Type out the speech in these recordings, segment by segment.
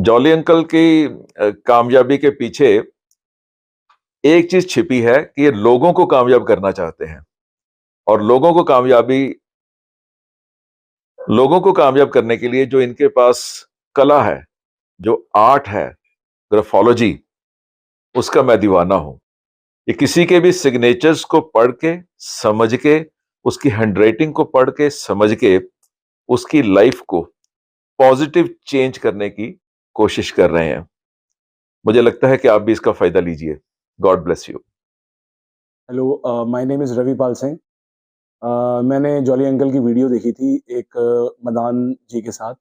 Jolly uncle की कामयाबी के पीछे एक चीज छिपी है कि ये लोगों को कामयाब करना चाहते हैं और लोगों को कामयाब करने के लिए जो इनके पास कला है, जो आर्ट है, ग्राफोलॉजी, उसका मैं दीवाना हूं। ये किसी के भी सिग्नेचर्स को पढ़ के, समझ के, उसकी हैंडराइटिंग को पढ़ के, समझ के, उसकी लाइफ को पॉजिटिव चेंज करने की कोशिश कर रहे हैं। मुझे लगता है कि आप भी इसका फायदा लीजिए। God bless you. Hello, my name is Ravipal Singh. मैंने जॉली अंकल की वीडियो देखी थी एक मदान जी के साथ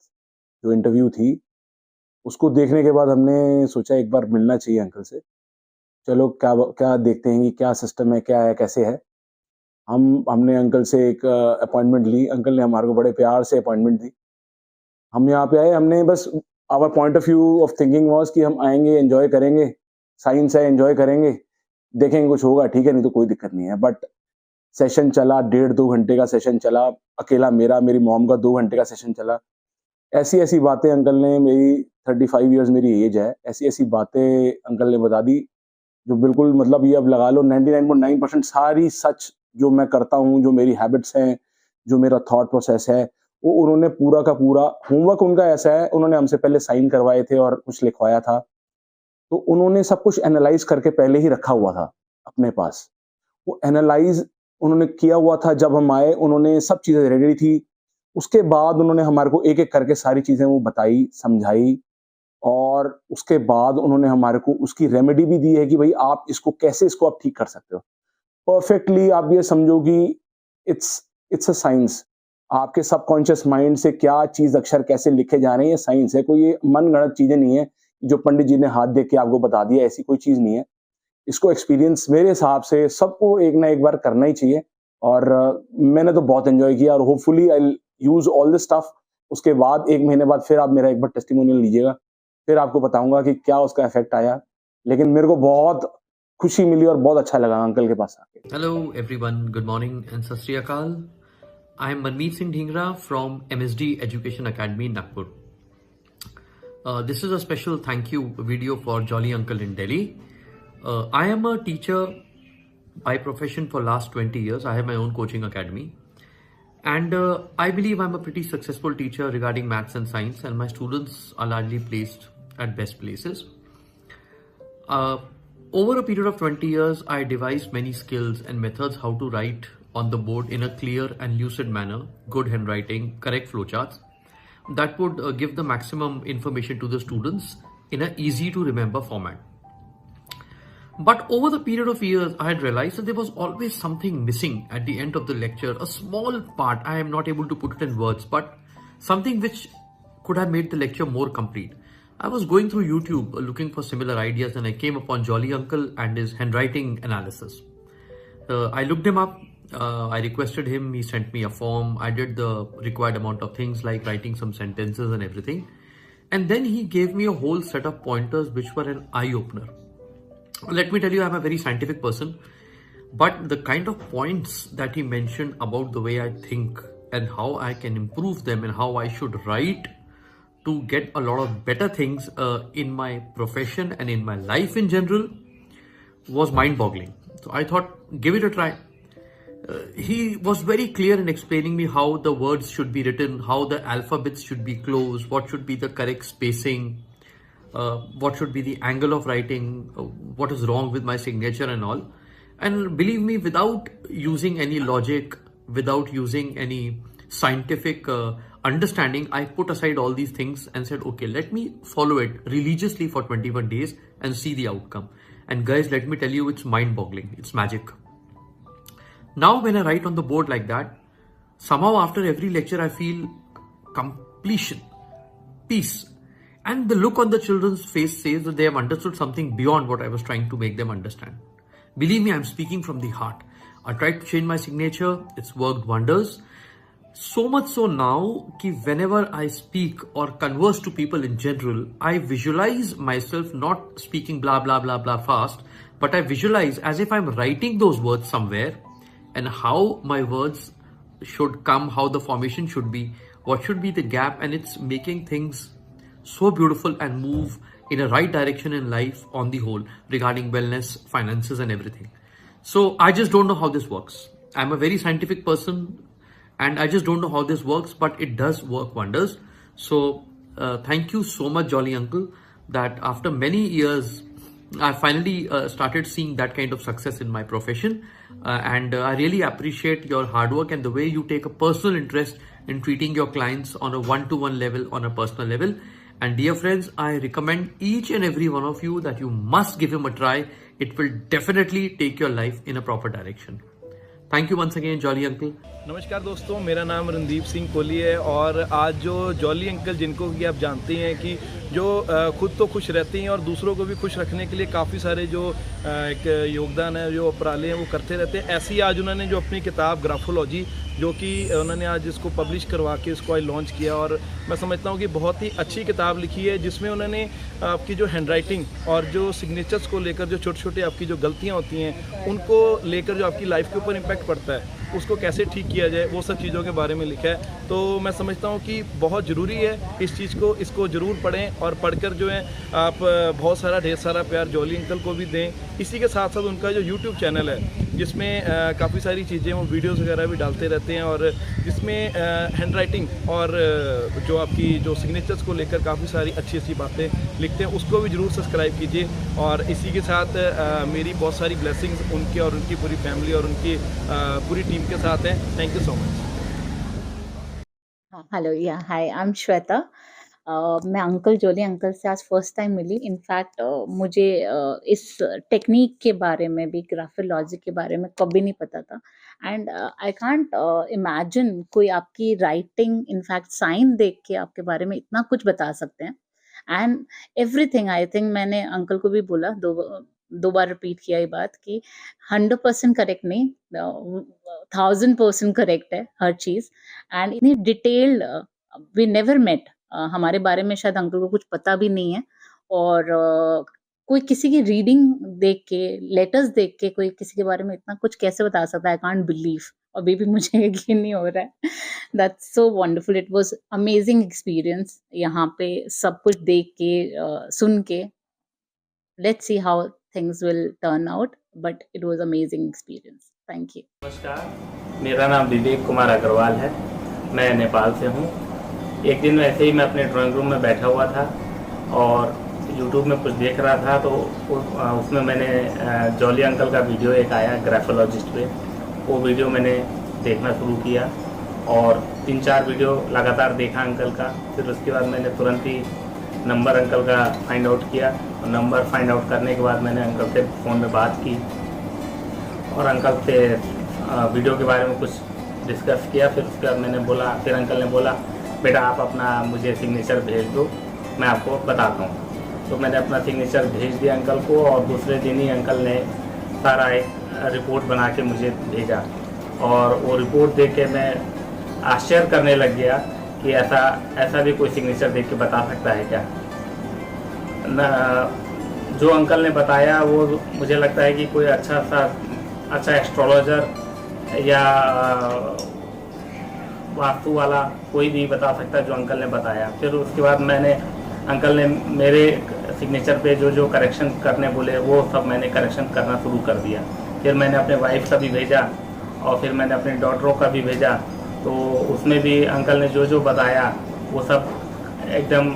जो इंटरव्यू थी। उसको देखने के बाद हमने सोचा एक बार मिलना चाहिए अंकल से। चलो क्या क्या देखते हैं कि क्या सिस्टम है, क्या है, कैसे है। हमने अंकल से एक अपॉइंटमेंट ली। अंकल ने हमारे को बड़े प्यार से अपॉइंटमेंट दी। हम यहाँ पे आए, हमने बस our point of view of thinking was कि हम आएँगे, एन्जॉय करेंगे। साइंस है, एन्जॉय करेंगे, देखेंगे कुछ होगा, ठीक है, नहीं तो कोई दिक्कत नहीं है। बट सेशन चला, 1.5-2 घंटे का सेशन चला। अकेला मेरी मॉम का 2 घंटे का सेशन चला। ऐसी-ऐसी बातें अंकल ने, मेरी 35 इयर्स मेरी एज है, ऐसी-ऐसी बातें अंकल ने बता दी, जो बिल्कुल मतलब ये अब लगा लो 99.9% सारी सच जो मैं करता हूँ, जो मेरी हैबिट्स हैं, जो मेरा थॉट प्रोसेस है, वो उन्होंने पूरा का पूरा होमवर्क उनका ऐसा है, उन्होंने हमसे पहले साइन करवाए थे और कुछ लिखवाया था। तो उन्होंने सब कुछ एनालाइज़ करके पहले ही रखा हुआ था अपने पास। वो एनालाइज़ उन्होंने किया हुआ था। जब हम आए उन्होंने सब चीज़ें रेडी थी। उसके बाद उन्होंने हमारे को एक-एक करके सारी चीज़ें वो बताई, समझाई और उसके बाद उन्होंने हमारे को उसकी रेमेडी भी दी है कि भई आप इसको कैसे इसको आप ठीक कर सकते हो। परफेक्टली आप ये समझो कि इट्स इट्स अ साइंस। आपके सबकॉन्शियस माइंड से क्या चीज़ अक्षर कैसे लिखे जा रहे हैं, ये साइंस है। कोई ये मनगढ़ंत चीज़ें नहीं है, जो पंडित जी ने हाथ देख के आपको बता दिया, ऐसी कोई चीज़ नहीं है। इसको एक्सपीरियंस मेरे हिसाब से सबको एक ना एक बार करना ही चाहिए और मैंने तो बहुत एंजॉय किया और hopefully I will use all this stuff. उसके बाद 1 महीने बाद फिर आप मेरा एक बार टेस्टिमोनियल लीजिएगा, फिर आपको बताऊँगा कि क्या उसका इफ़ेक्ट आया। लेकिन मेरे को बहुत खुशी मिली और बहुत अच्छा लगा अंकल के पास आके। Hello everyone, good morning and Sat Sri Akal. I am Manmeet Singh Dhingra from MSD Education Academy, Nagpur. This is a special thank you video for Jolly Uncle in Delhi. I am a teacher by profession for last 20 years. I have my own coaching academy. And I believe I'm a pretty successful teacher regarding maths and science, and my students are largely placed at best places. Over a period of 20 years, I devised many skills and methods how to write on the board in a clear and lucid manner, good handwriting, correct flowcharts that would give the maximum information to the students in an easy to remember format. But over the period of years, I had realized that there was always something missing at the end of the lecture, a small part. I am not able to put it in words, but something which could have made the lecture more complete. I was going through YouTube looking for similar ideas and I came upon Jolly Uncle and his handwriting analysis. I looked him up. I requested him. He sent me a form. I did the required amount of things like writing some sentences and everything. And then he gave me a whole set of pointers which were an eye-opener. Let me tell you, I'm a very scientific person, but the kind of points that he mentioned about the way I think and how I can improve them and how I should write to get a lot of better things in my profession and in my life in general was mind-boggling. So I thought, give it a try. He was very clear in explaining me how the words should be written, how the alphabets should be closed, what should be the correct spacing, what should be the angle of writing, what is wrong with my signature and all. And believe me, without using any logic, without using any scientific understanding, I put aside all these things and said, okay, let me follow it religiously for 21 days and see the outcome. And guys, let me tell you, it's mind-boggling. It's magic. Now, when I write on the board like that, somehow after every lecture, I feel completion, peace. And the look on the children's face says that they have understood something beyond what I was trying to make them understand. Believe me, I'm speaking from the heart. I tried to change my signature. It's worked wonders. So much so now that whenever I speak or converse to people in general, I visualize myself not speaking blah, blah, blah, blah fast, but I visualize as if I'm writing those words somewhere and how my words should come, how the formation should be, what should be the gap, and it's making things so beautiful and move in a right direction in life on the whole regarding wellness, finances, and everything. So I just don't know how this works. I'm a very scientific person and I just don't know how this works, but it does work wonders. So thank you so much, Jolly Uncle, that after many years, I finally started seeing that kind of success in my profession. And I really appreciate your hard work and the way you take a personal interest in treating your clients on a one-to-one level, on a personal level. And dear friends, I recommend each and every one of you that you must give him a try. It will definitely take your life in a proper direction. Thank you once again, Jolly Uncle. नमस्कार दोस्तों, मेरा नाम रणदीप सिंह कोहली है और आज जो jolly uncle जिनको कि आप जानते हैं कि जो खुद तो खुश रहते हैं और दूसरों को भी खुश रखने के लिए काफ़ी सारे जो एक योगदान है, जो उपराले हैं वो करते रहते हैं। ऐसे ही आज उन्होंने जो अपनी किताब ग्राफोलॉजी जो कि उन्होंने आज इसको पब्लिश करवा के इसको आज लॉन्च किया और मैं समझता हूँ कि बहुत ही अच्छी किताब लिखी है जिसमें उन्होंने आपकी जो हैंडराइटिंग और जो सिग्नेचर्स को लेकर जो छोटे छोटे आपकी जो गलतियाँ होती हैं उनको लेकर जो आपकी लाइफ के ऊपर इम्पैक्ट पड़ता है उसको कैसे ठीक किया जाए वो सब चीज़ों के बारे में लिखा है। तो मैं समझता हूँ कि बहुत ज़रूरी है इस चीज़ को, इसको ज़रूर पढ़ें और पढ़कर जो है आप बहुत सारा ढेर सारा प्यार जॉली अंकल को भी दें। इसी के साथ साथ उनका जो यूट्यूब चैनल है जिसमें काफ़ी सारी चीज़ें वो वीडियोस वगैरह भी डालते रहते हैं और जिसमें हैंड राइटिंग और जो आपकी जो सिग्नेचर्स को लेकर काफ़ी सारी अच्छी अच्छी बातें लिखते हैं, उसको भी ज़रूर सब्सक्राइब कीजिए। और इसी के साथ मेरी बहुत सारी ब्लेसिंग्स उनके और उनकी पूरी फैमिली और उनकी पूरी टीम के साथ हैं। Thank you so much. Hello, या हाय, आई एम श्वेता। मैं अंकल जॉली अंकल से आज फर्स्ट टाइम मिली। इनफैक्ट मुझे इस टेक्निक के बारे में भी, ग्राफोलॉजी के बारे में कभी नहीं पता था। एंड आई कांट इमेजिन कोई आपकी राइटिंग, इनफैक्ट साइन देख के आपके बारे में इतना कुछ बता सकते हैं। एंड एवरीथिंग, आई थिंक मैंने अंकल को भी बोला, दो बार रिपीट किया ये बात कि 100% करेक्ट नहीं, 1000% करेक्ट है हर चीज़। एंड इतनी डिटेल्ड, वी नेवर मेट, हमारे बारे में शायद अंकल को कुछ पता भी नहीं है। और कोई किसी की रीडिंग देख के, लेटर्स देख के कोई किसी के बारे में इतना कुछ कैसे बता सकता है? आई कांट बिलीव, अभी भी मुझे यकीन नहीं हो रहा है। That's so wonderful, it was amazing experience यहाँ पे सब कुछ देख के, सुन के। Let's see how things will turn out, but it was amazing experience. Thank you. नमस्कार, मेरा नाम विवेक कुमार अग्रवाल है। मैं नेपाल से हूँ। एक दिन ऐसे ही मैं अपने ड्राइंग रूम में बैठा हुआ था और यूट्यूब में कुछ देख रहा था, तो उसमें मैंने जॉली अंकल का वीडियो एक आया ग्राफोलॉजिस्ट पे, वो वीडियो मैंने देखना शुरू किया और 3-4 वीडियो लगातार देखा अंकल का। फिर उसके बाद मैंने तुरंत ही नंबर अंकल का फाइंड आउट किया और नंबर फाइंड आउट करने के बाद मैंने अंकल से फ़ोन में बात की और अंकल से वीडियो के बारे में कुछ डिस्कस किया। फिर उसके बाद मैंने बोला, फिर अंकल ने बोला, बेटा आप अपना मुझे सिग्नेचर भेज दो, मैं आपको बताता हूँ। तो मैंने अपना सिग्नेचर भेज दिया अंकल को और दूसरे दिन ही अंकल ने सारा एक रिपोर्ट बना के मुझे भेजा और वो रिपोर्ट देख के मैं आश्चर्य करने लग गया कि ऐसा भी कोई सिग्नेचर देख के बता सकता है क्या। जो अंकल ने बताया वो मुझे लगता है कि कोई अच्छा एस्ट्रोलॉजर या वास्तु वाला कोई भी बता सकता है जो अंकल ने बताया। फिर उसके बाद अंकल ने मेरे सिग्नेचर पे जो करेक्शन करने बोले वो सब मैंने करेक्शन करना शुरू कर दिया। फिर मैंने अपने वाइफ का भी भेजा और फिर मैंने अपने डॉटरों का भी भेजा, तो उसमें भी अंकल ने जो बताया वो सब एकदम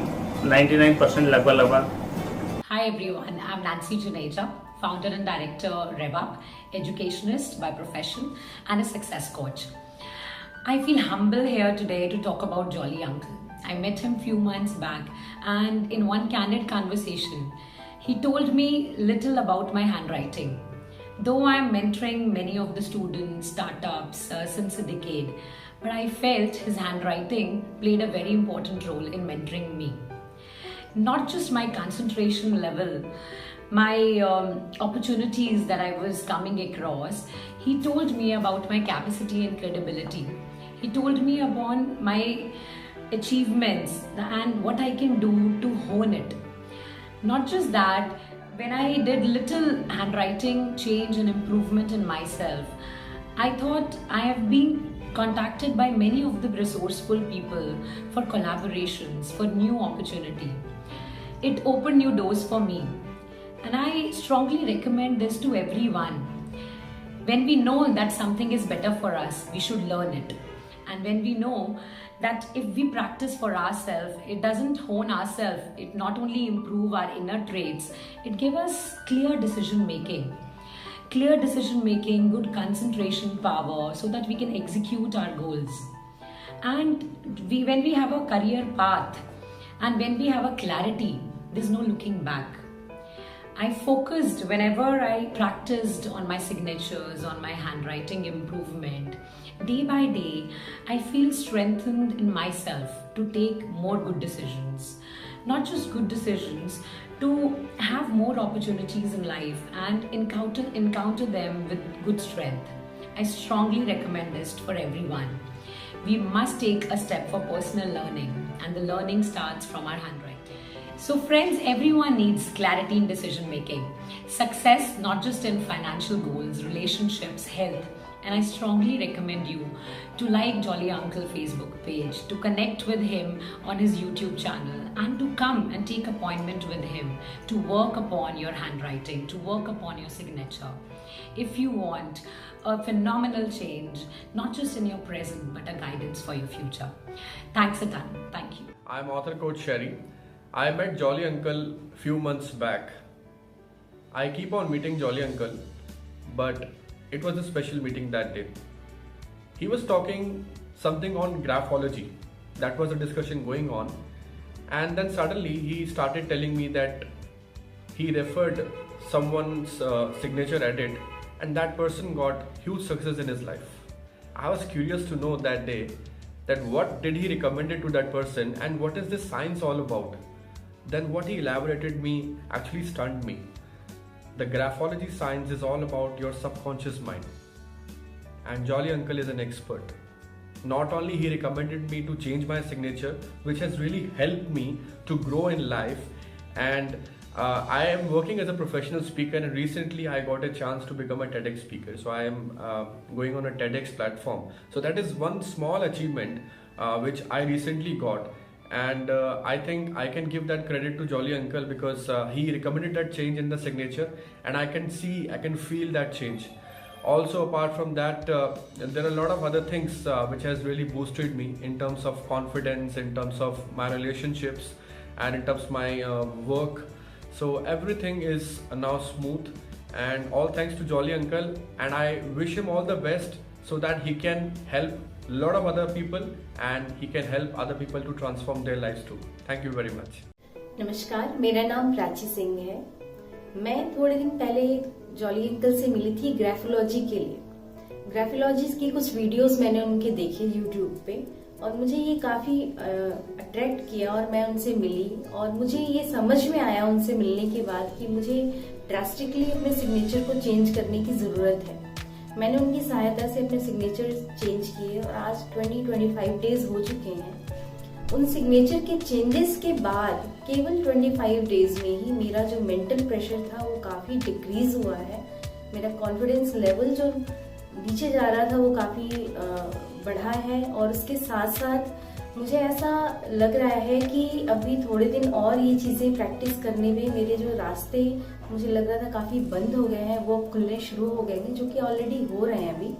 99% लगभग। Hi everyone, I'm Nancy Juneja, founder and director Rebup, educationist by profession and a success coach. I feel humble here today to talk about Jolly Uncle. I met him few months back and in one candid conversation, he told me little about my handwriting. Though I am mentoring many of the students, startups since a decade, but I felt his handwriting played a very important role in mentoring me. Not just my concentration level, my opportunities that I was coming across, he told me about my capacity and credibility. He told me about my achievements and what I can do to hone it. Not just that, when I did little handwriting change and improvement in myself, I thought I have been contacted by many of the resourceful people for collaborations, for new opportunity. It opened new doors for me, and I strongly recommend this to everyone. When we know that something is better for us, we should learn it. And when we know that if we practice for ourselves, it doesn't hone ourselves, it not only improve our inner traits, it gives us clear decision making, good concentration power, so that we can execute our goals. And when we have a career path and when we have a clarity, there's no looking back. I focused whenever I practiced on my signatures, on my handwriting improvement. Day by day, I feel strengthened in myself to take more good decisions. Not just good decisions, to have more opportunities in life and encounter them with good strength. I strongly recommend this for everyone. We must take a step for personal learning, and the learning starts from our handwriting. So friends, everyone needs clarity in decision making. Success not just in financial goals, relationships, health. And I strongly recommend you to like Jolly Uncle Facebook page, to connect with him on his YouTube channel, and to come and take appointment with him to work upon your handwriting, to work upon your signature. If you want a phenomenal change, not just in your present, but a guidance for your future. Thanks a ton. Thank you. I'm author coach Sherry. I met Jolly Uncle few months back. I keep on meeting Jolly Uncle, but it was a special meeting that day. He was talking something on graphology. That was a discussion going on. And then suddenly he started telling me that he referred someone's signature edit, and that person got huge success in his life. I was curious to know that day that what did he recommend it to that person and what is this science all about. Then what he elaborated me actually stunned me. The graphology science is all about your subconscious mind, and Jolly Uncle is an expert. Not only he recommended me to change my signature, which has really helped me to grow in life, and I am working as a professional speaker, and recently I got a chance to become a TEDx speaker. So I am going on a TEDx platform. So that is one small achievement which I recently got. And I think I can give that credit to Jolly Uncle, because he recommended that change in the signature, and I can feel that change. Also, apart from that, there are a lot of other things which has really boosted me in terms of confidence, in terms of my relationships, and in terms of my work. So everything is now smooth, and all thanks to Jolly Uncle, and I wish him all the best so that he can help a lot of other people, and he can help other people to transform their lives too. Thank you very much. नमस्कार, मेरा नाम प्राची सिंह है। मैं थोड़े दिन पहले jolly uncle से मिली थी ग्राफोलॉजी के लिए। ग्राफोलॉजी की कुछ वीडियोस मैंने उनके देखे यूट्यूब पे, और मुझे ये काफी अट्रैक्ट किया, और मैं उनसे मिली, और मुझे ये समझ में आया उनसे मिलने के बाद कि मुझे ड्रास्टिकली अपने सिग्नेचर को चेंज करने की जरूरत है। मैंने उनकी सहायता से अपने सिग्नेचर चेंज किए, और आज 20-25 डेज हो चुके हैं। उन सिग्नेचर के चेंजेस के बाद केवल 25 डेज में ही मेरा जो मेंटल प्रेशर था वो काफी डिक्रीज हुआ है। मेरा कॉन्फिडेंस लेवल जो नीचे जा रहा था वो काफी बढ़ा है, और उसके साथ साथ मुझे ऐसा लग रहा है कि अभी थोड़े दिन और ये चीजें प्रैक्टिस करने में मेरे जो रास्ते मुझे लग रहा था काफी बंद हो गए हैं, वो खुलने शुरू हो गए हैं, जो कि ऑलरेडी हो रहे हैं अभी।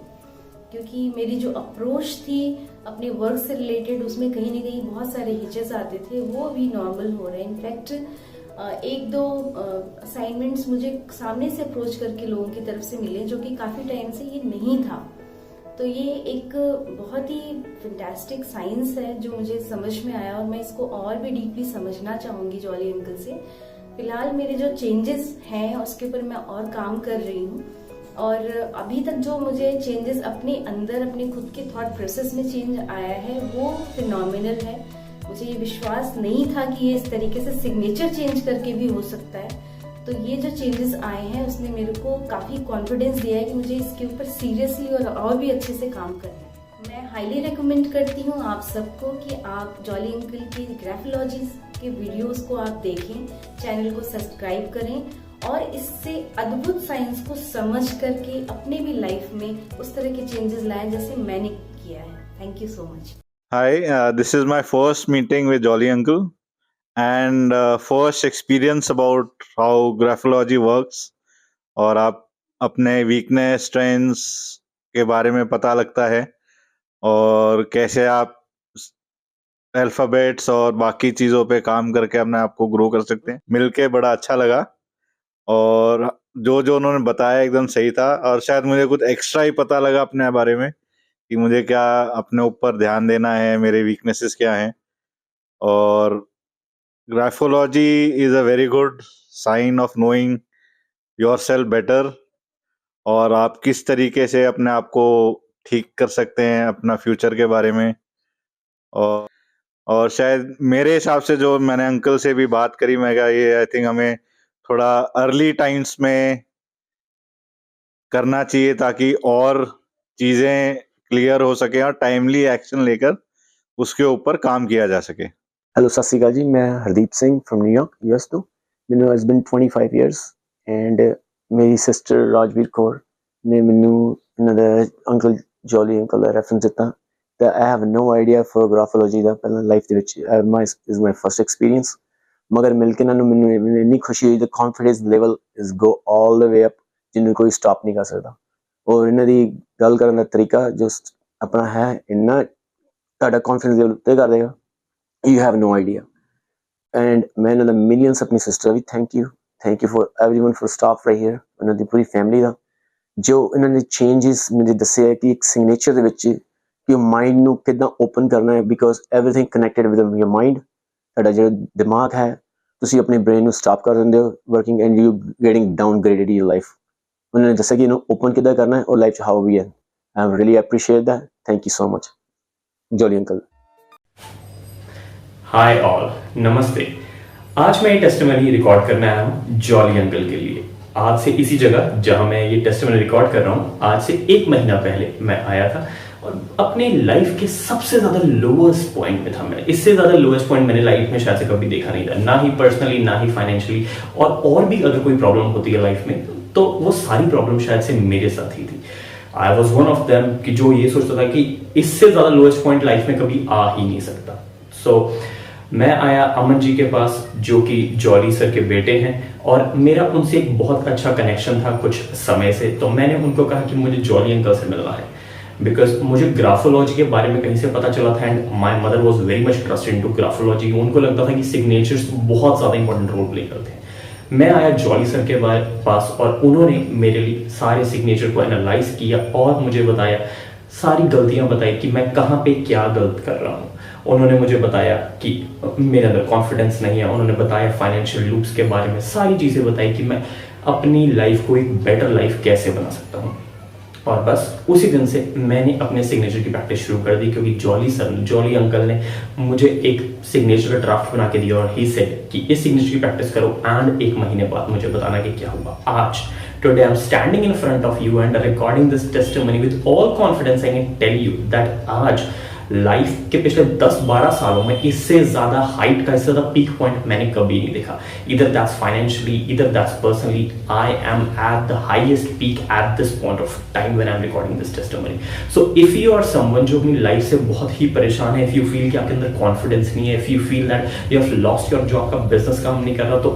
क्योंकि मेरी जो अप्रोच थी अपने वर्क से रिलेटेड, उसमें कहीं ना कहीं बहुत सारे हिचेस आते थे, वो भी नॉर्मल हो रहे हैं। इनफैक्ट एक दो असाइनमेंट्स मुझे सामने से अप्रोच करके लोगों की तरफ से मिले, जो कि काफी टाइम से ये नहीं था। तो ये एक बहुत ही फैंटास्टिक साइंस है जो मुझे समझ में आया, और मैं इसको और भी डीपली समझना चाहूंगी जॉली अंकल से। फिलहाल मेरे जो चेंजेस हैं उसके ऊपर मैं और काम कर रही हूँ, और अभी तक जो मुझे चेंजेस अपने अंदर, अपने खुद के थॉट प्रोसेस में चेंज आया है वो फिनोमिनल है। मुझे ये विश्वास नहीं था कि ये इस तरीके से सिग्नेचर चेंज करके भी हो सकता है। तो ये जो चेंजेस आए हैं उसने मेरे को काफी कॉन्फिडेंस दिया है कि मुझे इसके ऊपर सीरियसली और भी अच्छे से काम करना है। मैं हाईली रिकमेंड करती हूँ आप सबको कि आप जॉली अंकल की ग्राफोलॉजी के वीडियोस को आप देखें, चैनल को सब्सक्राइब करें, और इससे अद्भुत साइंस को समझ करके अपने भी लाइफ में उस तरह के चेंजेस लाएं जैसे मैंने किया है। Thank you so much. Hi, this is my first meeting with Jolly Uncle and first experience about how graphology works और आप अपने वीकनेस स्ट्रेंथ्स के बारे में पता लगता है और कैसे आप अल्फ़ाबेट्स और बाकी चीज़ों पे काम करके अपने आप को ग्रो कर सकते हैं। मिलके बड़ा अच्छा लगा और जो जो उन्होंने बताया एकदम सही था और शायद मुझे कुछ एक्स्ट्रा ही पता लगा अपने बारे में कि मुझे क्या अपने ऊपर ध्यान देना है, मेरे वीकनेसेस क्या हैं। और graphology is a very good sign of knowing yourself better और आप किस तरीके से अपने आप को ठीक कर सकते हैं अपना फ्यूचर के बारे में। और शायद मेरे हिसाब से जो मैंने अंकल से भी बात करी, मैं कहा ये आई थिंक हमें थोड़ा अर्ली टाइम्स में करना चाहिए ताकि और चीज़ें क्लियर हो सके और टाइमली एक्शन लेकर उसके ऊपर काम किया जा सके। हेलो सत श्री अकाल जी, मैं Hardeep Singh from New York US ਤੋਂ। ਮੈਨੂੰ has been 25 years and ਮੇਰੀ ਸਿਸਟਰ ਰਾਜਵੀਰ ਕੌਰ ਨੇ ਮੈਨੂੰ ਇਹਨਾਂ ਦਾ ਅੰਕਲ ਜੋਲੀ ਅੰਕਲ ਦਾ ਰੈਫਰੈਂਸ ਦਿੱਤਾ ਤਾਂ I have no idea for graphology ਦਾ ਪਹਿਲਾਂ ਲਾਈਫ ਦੇ ਵਿੱਚ is my first experience। ਮਗਰ ਮਿਲ ਕੇ ਇਹਨਾਂ ਨੂੰ ਮੈਨੂੰ ਇੰਨੀ ਖੁਸ਼ੀ ਹੋਈ, the confidence level is go all the way up ਜਿਹਨੂੰ ਕੋਈ ਸਟਾਪ ਨਹੀਂ ਕਰ ਸਕਦਾ। ਔਰ ਇਹਨਾਂ ਦੀ ਗੱਲ ਕਰਨ ਦਾ ਤਰੀਕਾ ਜੋ ਆਪਣਾ ਹੈ ਇੰਨਾ ਤੁਹਾਡਾ ਕੌਨਫੀਡੈਂਸ ਲੈਵਲ ਉੱਤੇ ਕਰ ਦੇਗਾ, you have no idea। and मैं इन्होंने millions अपनी सिस्टर भी thank you for everyone for staff right here, इन्होंने पूरी फैमिली ਦਾ जो इन्होंने changes मुझे दस्सिया कि एक signature ਦੇ ਵਿੱਚ कि माइंड ਨੂੰ ਕਿੱਦਾਂ ਓਪਨ ਕਰਨਾ ਹੈ because everything connected with your mind। ਤੁਹਾਡਾ ਜਿਹੜਾ ਦਿਮਾਗ ਹੈ ਤੁਸੀਂ ਆਪਣੇ ਬ੍ਰੇਨ ਨੂੰ ਸਟਾਪ ਕਰ ਦਿੰਦੇ ਹੋ working and you getting downgraded in your life। उन्होंने ਦੱਸਿਆ कि ਇਹਨੂੰ ਓਪਨ ਕਿੱਦਾਂ ਕਰਨਾ ਹੈ और ਲਾਈਫ 'ਚ how we are। I really appreciate that, thank you so much jolly uncle. Hi all, नमस्ते। आज मैं ये टेस्टिमनी रिकॉर्ड करने आया हूँ जॉली अंकल के लिए। आज से इसी जगह जहाँ मैं ये टेस्टिमनी रिकॉर्ड कर रहा हूँ, आज से 1 महीना पहले मैं आया था और अपने लाइफ के सबसे ज़्यादा लोएस्ट पॉइंट में था। मैं इससे ज़्यादा लोएस्ट पॉइंट मैंने लाइफ में शायद से कभी देखा नहीं था, ना ही पर्सनली ना ही फाइनेंशियली। और भी अगर कोई प्रॉब्लम होती है लाइफ में तो वो सारी प्रॉब्लम शायद से मेरे साथ ही थी। I was one of them कि जो ये सोचता था कि इससे ज़्यादा लोएस्ट पॉइंट लाइफ में कभी आ ही नहीं सकता। सो मैं आया अमन जी के पास जो कि जॉली सर के बेटे हैं और मेरा उनसे एक बहुत अच्छा कनेक्शन था कुछ समय से। तो मैंने उनको कहा कि मुझे जॉली अंकल से मिलना है बिकॉज मुझे ग्राफोलॉजी के बारे में कहीं से पता चला था and my mother was very much trusted in to graphology. उनको लगता था कि सिग्नेचर्स बहुत ज़्यादा इंपॉर्टेंट रोल प्ले करते हैं। मैं आया जॉली सर के पास और उन्होंने मेरे लिए सारे सिग्नेचर को एनालाइज किया और मुझे बताया, सारी गलतियां बताई कि मैं कहाँ पे क्या गलत कर रहा हूँ। उन्होंने मुझे बताया कि मेरे अंदर कॉन्फिडेंस नहीं है, उन्होंने बताया फाइनेंशियल लूप्स के बारे में, सारी चीज़ें बताई कि मैं अपनी लाइफ को एक बेटर लाइफ कैसे बना सकता हूँ। और बस उसी दिन से मैंने अपने सिग्नेचर की प्रैक्टिस शुरू कर दी क्योंकि जॉली अंकल ने मुझे एक सिग्नेचर का ड्राफ्ट बना के दिया और ही सेड कि इस सिग्नेचर की प्रैक्टिस करो एंड 1 महीने बाद मुझे बताना कि क्या हुआ। आज today I am standing in front of you and recording this testimony with all confidence. I can tell you that आज लाइफ के पिछले 10-12 सालों में इससे ज्यादा हाइट का, इससे ज्यादा पीक पॉइंट मैंने कभी नहीं देखा। इधर दैट्स फाइनेंशियली, इधर that's personally. I am at the highest peak at this point of time when I am recording this testimony. So if you are someone जो अपनी लाइफ से बहुत ही परेशान है, इफ यू फील कि आपके अंदर कॉन्फिडेंस नहीं है, if you feel that you have lost your job, का बिजनेस काम नहीं कर रहा, तो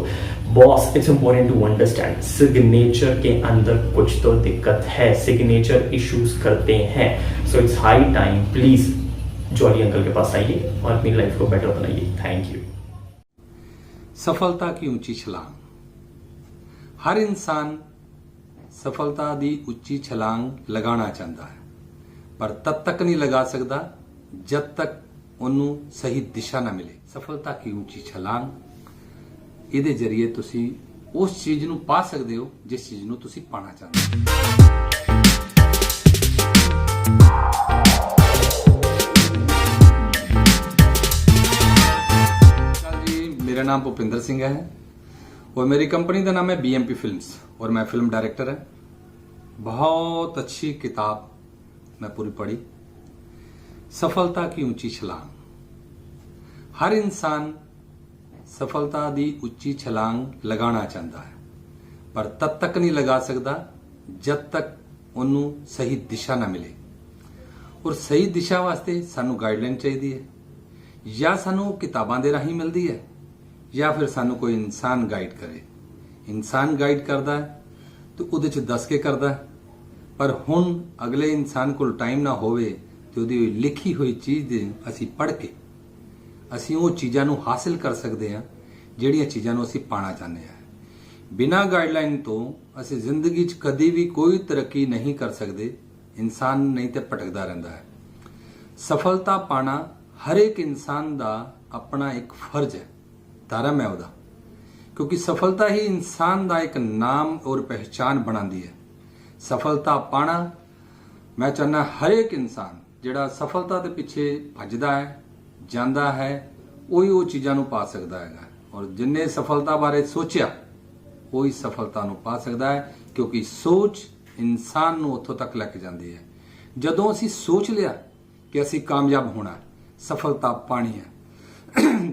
boss it's important to understand signature के अंदर कुछ तो दिक्कत है, सिग्नेचर इश्यूज करते हैं। So it's high time, please jolly uncle के पास आइए और अपनी लाइफ को बेटर बनाइए। Thank you. सफलता की ऊंची छलांग। हर इंसान सफलता दी उच्ची छलांग लगाना चाहता है पर तब तक नहीं लगा सकता जब तक उन्होंने सही दिशा ना मिले। सफलता की ऊंची छलांग इहदे जरिए तुसी उस चीज नूं पा सकते हो जिस चीज नूं तुसी पाना चाहते हो। मेरा नाम भूपिंदर सिंह है और मेरी कंपनी का नाम है BMP फिल्म्स और मैं फिल्म डायरेक्टर है। बहुत अच्छी किताब मैं पूरी पढ़ी, सफलता की ऊंची छलांग। हर इंसान सफलता दी उच्ची छलांग लगाना चाहता है पर तब तक नहीं लगा सकता जब तक उन्होंने सही दिशा ना मिले। ਔਰ ਸਹੀ ਦਿਸ਼ਾ ਵਾਸਤੇ ਸਾਨੂੰ ਗਾਈਡਲਾਈਨ ਚਾਹੀਦੀ ਹੈ। ਜਾਂ ਸਾਨੂੰ ਕਿਤਾਬਾਂ ਦੇ ਰਾਹੀਂ ਮਿਲਦੀ ਹੈ ਜਾਂ ਫਿਰ ਸਾਨੂੰ ਕੋਈ ਇਨਸਾਨ ਗਾਈਡ ਕਰੇ। ਇਨਸਾਨ ਗਾਈਡ ਕਰਦਾ ਹੈ ਤੇ ਉਹਦੇ 'ਚ ਦੱਸ ਕੇ ਕਰਦਾ ਹੈ, ਪਰ ਹੁਣ ਅਗਲੇ ਇਨਸਾਨ ਕੋਲ ਟਾਈਮ ਨਾ ਹੋਵੇ ਤੇ ਉਹਦੀ ਲਿਖੀ ਹੋਈ ਚੀਜ਼ ਦੇ ਅਸੀਂ ਪੜ੍ਹ ਕੇ ਅਸੀਂ ਉਹ ਚੀਜ਼ਾਂ ਨੂੰ ਹਾਸਿਲ ਕਰ ਸਕਦੇ ਹਾਂ ਜਿਹੜੀਆਂ ਚੀਜ਼ਾਂ ਨੂੰ ਅਸੀਂ ਪਾਣਾ ਚਾਹੁੰਦੇ ਹਾਂ। ਬਿਨਾਂ ਗਾਈਡਲਾਈਨ ਤੋਂ ਅਸੀਂ ਜ਼ਿੰਦਗੀ 'ਚ ਕਦੀ ਵੀ ਕੋਈ ਤਰੱਕੀ ਨਹੀਂ ਕਰ ਸਕਦੇ। ਇਨਸਾਨ ਨਹੀਂ ਤੇ ਭਟਕਦਾ ਰਹਿੰਦਾ ਹੈ। ਸਫਲਤਾ ਪਾਣਾ ਹਰ ਇੱਕ ਇਨਸਾਨ ਦਾ ਆਪਣਾ ਇੱਕ ਫਰਜ਼ ਹੈ, ਧਰਮ ਹੈ ਉਹਦਾ, ਕਿਉਂਕਿ ਸਫਲਤਾ ਹੀ ਇਨਸਾਨ ਦਾ ਇੱਕ ਨਾਮ ਔਰ ਪਹਿਚਾਨ ਬਣਾਉਂਦੀ ਹੈ। ਸਫਲਤਾ ਪਾਣਾ ਮੈਂ ਚਾਹੁੰਦਾ ਹਰ ਇੱਕ ਇਨਸਾਨ ਜਿਹੜਾ ਸਫਲਤਾ ਦੇ ਪਿੱਛੇ ਭੱਜਦਾ ਹੈ, ਜਾਂਦਾ ਹੈ, ਉਹੀ ਉਹ ਚੀਜ਼ਾਂ ਨੂੰ ਪਾ ਸਕਦਾ ਹੈਗਾ। ਔਰ ਜਿਨਨੇ ਸਫਲਤਾ ਬਾਰੇ ਸੋਚਿਆ ਉਹੀ ਸਫਲਤਾ ਨੂੰ ਪਾ ਸਕਦਾ ਹੈ, ਕਿਉਂਕਿ ਸੋਚ ਇਨਸਾਨ ਨੂੰ ਉੱਥੋਂ ਤੱਕ ਲੈ ਕੇ ਜਾਂਦੀ ਹੈ। ਜਦੋਂ ਅਸੀਂ ਸੋਚ ਲਿਆ ਕਿ ਅਸੀਂ ਕਾਮਯਾਬ ਹੋਣਾ, ਸਫਲਤਾ ਪਾਣੀ ਹੈ,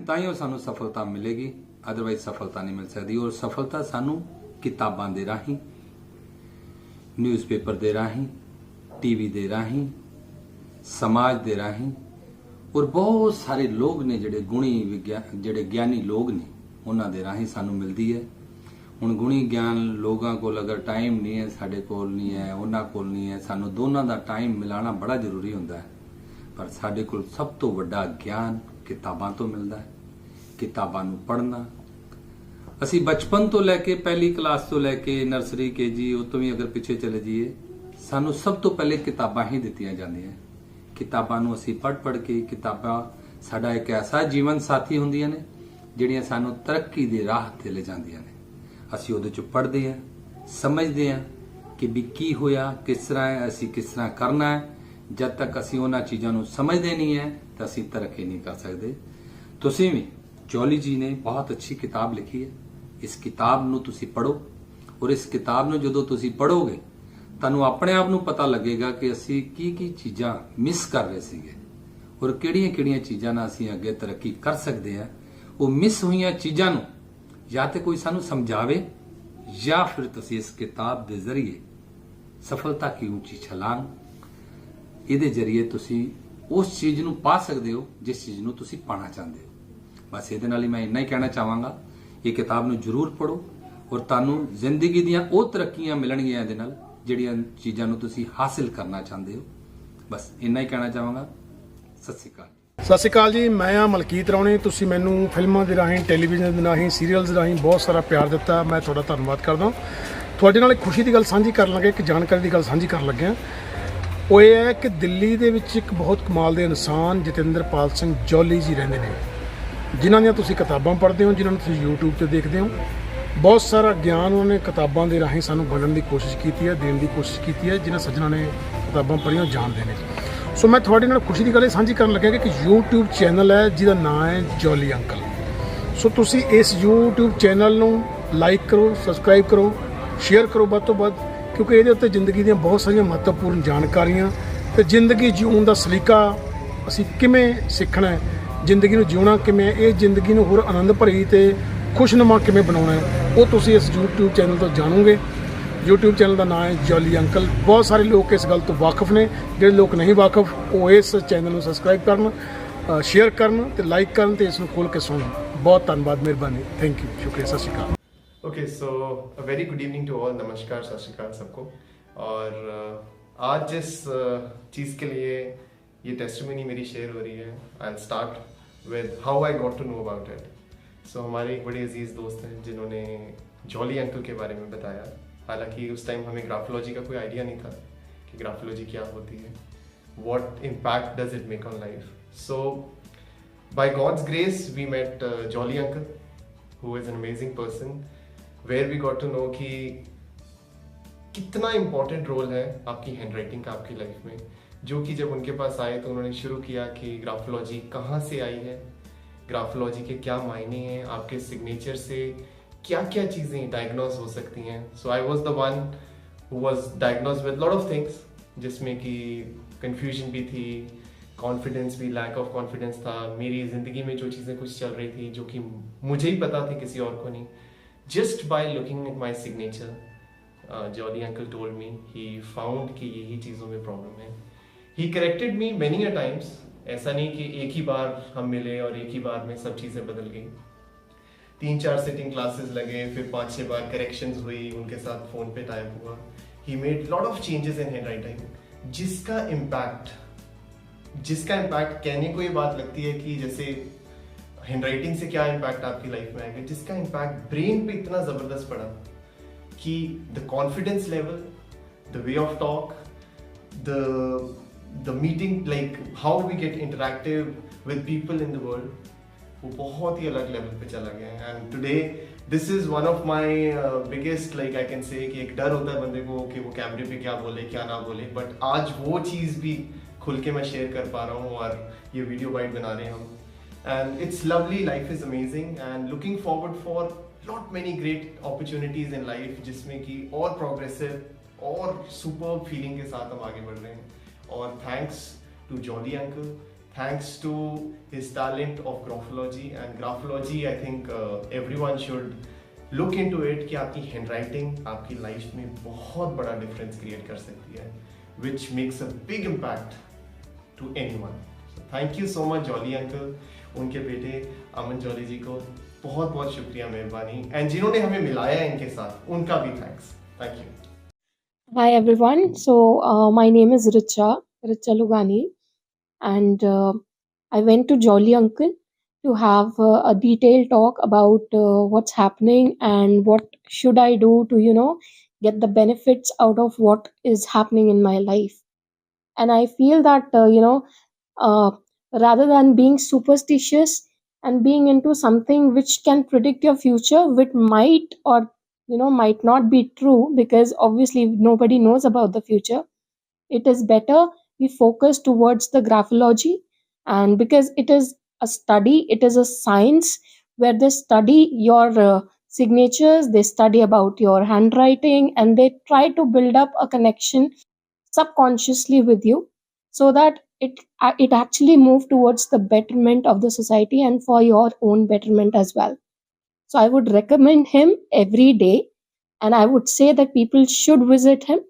ਤਾਂ ਹੀ ਉਹ ਸਾਨੂੰ ਸਫਲਤਾ ਮਿਲੇਗੀ, ਅਦਰਵਾਈਜ਼ ਸਫਲਤਾ ਨਹੀਂ ਮਿਲ ਸਕਦੀ। ਔਰ ਸਫਲਤਾ ਸਾਨੂੰ ਕਿਤਾਬਾਂ ਦੇ ਰਾਹੀਂ, ਨਿਊਜ਼ਪੇਪਰ ਦੇ ਰਾਹੀਂ, ਟੀਵੀ ਦੇ ਰਾਹੀਂ, ਸਮਾਜ ਦੇ ਰਾਹੀਂ ਔਰ ਬਹੁਤ ਸਾਰੇ ਲੋਕ ਨੇ ਜਿਹੜੇ ਜਿਹੜੇ ਗਿਆਨੀ ਲੋਕ ਨੇ ਉਹਨਾਂ ਦੇ ਰਾਹੀਂ ਸਾਨੂੰ ਮਿਲਦੀ ਹੈ। ਹੁਣ ਗੁਣੀ ਗਿਆਨ ਲੋਕਾਂ ਕੋਲ ਅਗਰ ਟਾਈਮ ਨਹੀਂ ਹੈ, ਸਾਡੇ ਕੋਲ ਨਹੀਂ ਹੈ, ਉਹਨਾਂ ਕੋਲ ਨਹੀਂ ਹੈ, ਸਾਨੂੰ ਦੋਨਾਂ ਦਾ ਟਾਈਮ ਮਿਲਾਣਾ ਬੜਾ ਜ਼ਰੂਰੀ ਹੁੰਦਾ ਹੈ। ਪਰ ਸਾਡੇ ਕੋਲ ਸਭ ਤੋਂ ਵੱਡਾ ਗਿਆਨ ਕਿਤਾਬਾਂ ਤੋਂ ਮਿਲਦਾ ਹੈ। ਕਿਤਾਬਾਂ ਨੂੰ ਪੜ੍ਹਨਾ ਅਸੀਂ ਬਚਪਨ ਤੋਂ ਲੈ ਕੇ ਪਹਿਲੀ ਕਲਾਸ ਤੋਂ ਲੈ ਕੇ ਨਰਸਰੀ KG ਉਹ ਤੋਂ ਵੀ ਅਗਰ ਪਿੱਛੇ ਚਲੇ ਜਾਈਏ, ਸਾਨੂੰ ਸਭ ਤੋਂ ਪਹਿਲੇ ਕਿਤਾਬਾਂ ਹੀ ਦਿੱਤੀਆਂ ਜਾਂਦੀਆਂ। ਕਿਤਾਬਾਂ ਨੂੰ ਅਸੀਂ ਪੜ੍ਹ ਕੇ, ਕਿਤਾਬਾਂ ਸਾਡਾ ਇੱਕ ਐਸਾ ਜੀਵਨ ਸਾਥੀ ਹੁੰਦੀਆਂ ਨੇ ਜਿਹੜੀਆਂ ਸਾਨੂੰ ਤਰੱਕੀ ਦੇ ਰਾਹ ਤੇ ਲੈ ਜਾਂਦੀਆਂ ਨੇ। ਅਸੀਂ ਉਹਦੇ ਚ ਪੜ੍ਹਦੇ ਹਾਂ, ਸਮਝਦੇ ਹਾਂ ਕਿ ਵੀ ਕੀ ਹੋਇਆ, ਕਿਸ ਤਰ੍ਹਾਂ ਹੈ, ਅਸੀਂ ਕਿਸ ਤਰ੍ਹਾਂ ਕਰਨਾ ਹੈ। ਜਦ ਤੱਕ ਅਸੀਂ ਉਹਨਾਂ ਚੀਜ਼ਾਂ ਨੂੰ ਸਮਝਦੇ ਨਹੀਂ ਹੈ ਤਾਂ ਅਸੀਂ ਤਰੱਕੀ ਨਹੀਂ ਕਰ ਸਕਦੇ। ਤੁਸੀਂ ਵੀ, ਜੌਲੀ ਜੀ ਨੇ ਬਹੁਤ ਅੱਛੀ ਕਿਤਾਬ ਲਿਖੀ ਹੈ। ਇਸ ਕਿਤਾਬ ਨੂੰ ਤੁਸੀਂ ਪੜ੍ਹੋ ਔਰ ਇਸ ਕਿਤਾਬ ਨੂੰ ਜਦੋਂ ਤੁਸੀਂ ਪੜ੍ਹੋਗੇ ਤੁਹਾਨੂੰ ਆਪਣੇ ਆਪ ਨੂੰ ਪਤਾ ਲੱਗੇਗਾ ਕਿ ਅਸੀਂ ਕੀ ਚੀਜ਼ਾਂ ਮਿਸ ਕਰ ਰਹੇ ਸੀਗੇ ਔਰ ਕਿਹੜੀਆਂ ਚੀਜ਼ਾਂ ਨਾਲ ਅਸੀਂ ਅੱਗੇ ਤਰੱਕੀ ਕਰ ਸਕਦੇ ਹਾਂ। ਉਹ ਮਿਸ ਹੋਈਆਂ ਚੀਜ਼ਾਂ ਨੂੰ ਜਾਂ ਤੇ ਕੋਈ ਸਾਨੂੰ ਸਮਝਾਵੇ ਜਾਂ ਫਿਰ ਤੁਸੀਂ ਇਸ ਕਿਤਾਬ ਦੇ ਜ਼ਰੀਏ ਸਫਲਤਾ ਕੀ ਉੱਚੀ ਛਲਾਂਗ, ਇਹਦੇ ਜ਼ਰੀਏ ਤੁਸੀਂ ਉਸ ਚੀਜ਼ ਨੂੰ ਪਾ ਸਕਦੇ ਹੋ ਜਿਸ ਚੀਜ਼ ਨੂੰ ਤੁਸੀਂ ਪਾਣਾ ਚਾਹੁੰਦੇ ਹੋ। ਬਸ ਇਹਦੇ ਨਾਲ ਹੀ ਮੈਂ ਇੰਨਾ ਹੀ ਕਹਿਣਾ ਚਾਹਾਂਗਾ, ਇਹ ਕਿਤਾਬ ਨੂੰ ਜ਼ਰੂਰ ਪੜ੍ਹੋ ਔਰ ਤੁਹਾਨੂੰ ਜ਼ਿੰਦਗੀ ਦੀਆਂ ਉਹ ਤਰੱਕੀਆਂ ਮਿਲਣਗੀਆਂ ਇਹਦੇ ਨਾਲ ਜਿਹੜੀਆਂ ਚੀਜ਼ਾਂ ਨੂੰ ਤੁਸੀਂ ਹਾਸਿਲ ਕਰਨਾ ਚਾਹੁੰਦੇ ਹੋ। ਬਸ ਇੰਨਾ ਹੀ ਕਹਿਣਾ ਚਾਹਾਂਗਾ। ਸਤਿ ਸ਼੍ਰੀ ਅਕਾਲ। ਸਤਿ ਸ਼੍ਰੀ ਅਕਾਲ ਜੀ, ਮੈਂ ਆ ਮਲਕੀਤ ਰਾਉਣੀ। ਤੁਸੀਂ ਮੈਨੂੰ ਫਿਲਮਾਂ ਦੇ ਰਾਹੀਂ, ਟੈਲੀਵਿਜ਼ਨ ਦੇ ਰਾਹੀਂ, ਸੀਰੀਅਲਸ ਰਾਹੀਂ ਬਹੁਤ ਸਾਰਾ ਪਿਆਰ ਦਿੱਤਾ, ਮੈਂ ਤੁਹਾਡਾ ਧੰਨਵਾਦ ਕਰਦਾ। ਤੁਹਾਡੇ ਨਾਲ ਇੱਕ ਖੁਸ਼ੀ ਦੀ ਗੱਲ ਸਾਂਝੀ ਕਰਨ ਲੱਗੇ, ਇੱਕ ਜਾਣਕਾਰੀ ਦੀ ਗੱਲ ਸਾਂਝੀ ਕਰਨ ਲੱਗਿਆ। ਉਹ ਇਹ ਹੈ ਕਿ ਦਿੱਲੀ ਦੇ ਵਿੱਚ ਇੱਕ ਬਹੁਤ ਕਮਾਲ ਦੇ ਇਨਸਾਨ ਜਤਿੰਦਰਪਾਲ ਸਿੰਘ ਜੌਲੀ ਜੀ ਰਹਿੰਦੇ ਨੇ, ਜਿਨ੍ਹਾਂ ਦੀਆਂ ਤੁਸੀਂ ਕਿਤਾਬਾਂ ਪੜ੍ਹਦੇ ਹੋ, ਜਿਨ੍ਹਾਂ ਨੂੰ ਤੁਸੀਂ YouTube ਤੇ ਦੇਖਦੇ ਹੋ। ਬਹੁਤ ਸਾਰਾ ਗਿਆਨ ਉਹਨਾਂ ਨੇ ਕਿਤਾਬਾਂ ਦੇ ਰਾਹੀਂ ਸਾਨੂੰ ਵੰਡਣ ਦੀ ਕੋਸ਼ਿਸ਼ ਕੀਤੀ ਹੈ, ਦੇਣ ਦੀ ਕੋਸ਼ਿਸ਼ ਕੀਤੀ ਹੈ। ਜਿਨ੍ਹਾਂ ਸੱਜਣਾਂ ਨੇ ਕਿਤਾਬਾਂ ਪੜ੍ਹੀਆਂ ਜਾਣਦੇ ਨੇ। ਸੋ ਮੈਂ ਤੁਹਾਡੇ ਨਾਲ ਖੁਸ਼ੀ ਦੀ ਗੱਲ ਇਹ ਸਾਂਝੀ ਕਰਨ ਲੱਗਿਆ ਕਿ YouTube ਚੈਨਲ ਹੈ ਜਿਹਦਾ ਨਾਮ ਹੈ ਜੌਲੀ ਅੰਕਲ। ਸੋ ਤੁਸੀਂ ਇਸ YouTube ਚੈਨਲ ਨੂੰ ਲਾਈਕ ਕਰੋ, ਸਬਸਕ੍ਰਾਈਬ ਕਰੋ, ਸ਼ੇਅਰ ਕਰੋ ਵੱਧ ਤੋਂ ਵੱਧ, ਕਿਉਂਕਿ ਇਹਦੇ ਉੱਤੇ ਜ਼ਿੰਦਗੀ ਦੀਆਂ ਬਹੁਤ ਸਾਰੀਆਂ ਮਹੱਤਵਪੂਰਨ ਜਾਣਕਾਰੀਆਂ ਤੇ ਜ਼ਿੰਦਗੀ ਜਿਉਣ ਦਾ ਸਲੀਕਾ ਅਸੀਂ ਕਿਵੇਂ ਸਿੱਖਣਾ ਹੈ, ਜ਼ਿੰਦਗੀ ਨੂੰ ਜਿਉਣਾ ਕਿਵੇਂ, ਇਹ ਜ਼ਿੰਦਗੀ ਨੂੰ ਹੋਰ ਆਨੰਦ ਭਰੀ ਤੇ ਖੁਸ਼ਨੁਮਾ ਕਿਵੇਂ ਬਣਾਉਣਾ ਹੈ, ਉਹ ਤੁਸੀਂ ਇਸ YouTube ਚੈਨਲ ਤੋਂ ਜਾਣੋਗੇ। YouTube ਚੈਨਲ ਦਾ ਨਾਮ ਹੈ ਜੌਲੀ ਅੰਕਲ। ਬਹੁਤ ਸਾਰੇ ਲੋਕ ਇਸ ਗੱਲ ਤੋਂ ਵਾਕਿਫ ਨੇ, ਜਿਹੜੇ ਲੋਕ ਨਹੀਂ ਵਾਕਿਫ ਉਹ ਇਸ ਚੈਨਲ ਨੂੰ ਸਬਸਕ੍ਰਾਈਬ ਕਰਨ, ਸ਼ੇਅਰ ਕਰਨ ਤੇ ਲਾਈਕ ਕਰਨ ਤੇ ਇਸ ਨੂੰ ਖੋਲ ਕੇ ਸੁਣਨ। ਬਹੁਤ ਧੰਨਵਾਦ, ਮਿਹਰਬਾਨੀ, ਥੈਂक यू, शुक्रिया, सत श्री अकाल। Okay, so a very good evening to all. नमस्कार, सत श्री अकाल सबको। और आज जिस चीज़ के लिए ये टेस्टिमनी मेरी शेयर हो रही है, I will start with how I got to know about it. So हमारे एक बड़े अजीज़ दोस्त हैं जिन्होंने जॉली अंकल के बारे में बताया। हालांकि उस टाइम हमें ग्राफोलॉजी का कोई आइडिया नहीं था कि ग्राफोलॉजी क्या होती है, what impact does it make on life. So by God's grace we met Jolly uncle, who is an amazing person, where we got to know कि कितना इम्पोर्टेंट रोल है आपकी हैंड राइटिंग का आपकी लाइफ में। जो कि जब उनके पास आए तो उन्होंने शुरू किया कि ग्राफोलॉजी कहाँ से आई है, ग्राफोलॉजी के क्या मायने हैं, आपके सिग्नेचर से क्या क्या चीज़ें डायग्नोज हो सकती हैं। So I was the one who was diagnose with lot of things, जिसमें कि कन्फ्यूजन भी थी, कॉन्फिडेंस भी, लैक ऑफ कॉन्फिडेंस था। मेरी ज़िंदगी में जो चीज़ें कुछ चल रही थी जो कि मुझे ही पता थी, किसी और को नहीं। Just by looking at my signature, Jolly uncle told me, he found कि यही चीज़ों में प्रॉब्लम है। He corrected me many a times. ऐसा नहीं कि एक ही बार हम मिले और एक ही बार में सब चीज़ें बदल गई। 3-4 सिटिंग क्लासेस लगे, फिर 5-6 बार करेक्शंस हुई, उनके साथ फ़ोन पे टाइप हुआ। He made lot of changes in hand writing, जिसका इम्पैक्ट कहने को ये बात लगती है कि जैसे हैंड राइटिंग से क्या इम्पैक्ट आपकी लाइफ में आएगा, जिसका इम्पैक्ट ब्रेन पे इतना ज़बरदस्त पड़ा कि the confidence level, the way of talk, the meeting, like how we get interactive with people in the world, वो बहुत ही अलग लेवल पे चला गया है। And today this is one of my biggest, like I can say, कि एक डर होता है बंदे को कि वो कैमरे पे क्या बोले क्या ना बोले, बट आज वो चीज़ भी खुल के मैं शेयर कर पा रहा हूँ और ये वीडियो बाइट बना रहे हैं हम। And it's lovely, life is amazing and looking forward for lot many great opportunities in life, जिसमें कि और प्रोग्रेसिव और सुपर्ब फीलिंग के साथ हम आगे बढ़ रहे हैं। और thanks to Jolly uncle, thanks to his talent of graphology, and graphology I think everyone should look into it कि आपकी handwriting आपकी लाइफ में बहुत बड़ा डिफरेंस क्रिएट कर सकती है, which makes a big impact to anyone. So thank you so much jolly uncle, उनके बेटे अमन जॉली जी को बहुत बहुत शुक्रिया, मेहरबानी, एंड जिन्होंने हमें मिलाया इनके साथ उनका भी thanks. Thank you. Hi everyone. So my name is Richa Lugani, and I went to Jolly Uncle to have a detailed talk about what's happening and what should I do to get the benefits out of what is happening in my life. And I feel that rather than being superstitious and being into something which can predict your future, which might or might not be true, because obviously nobody knows about the future, it is better we focus towards the graphology. And because it is a study, it is a science where they study your signatures, they study about your handwriting, and they try to build up a connection subconsciously with you, so that it actually move towards the betterment of the society and for your own betterment as well. So I would recommend him every day, and I would say that people should visit him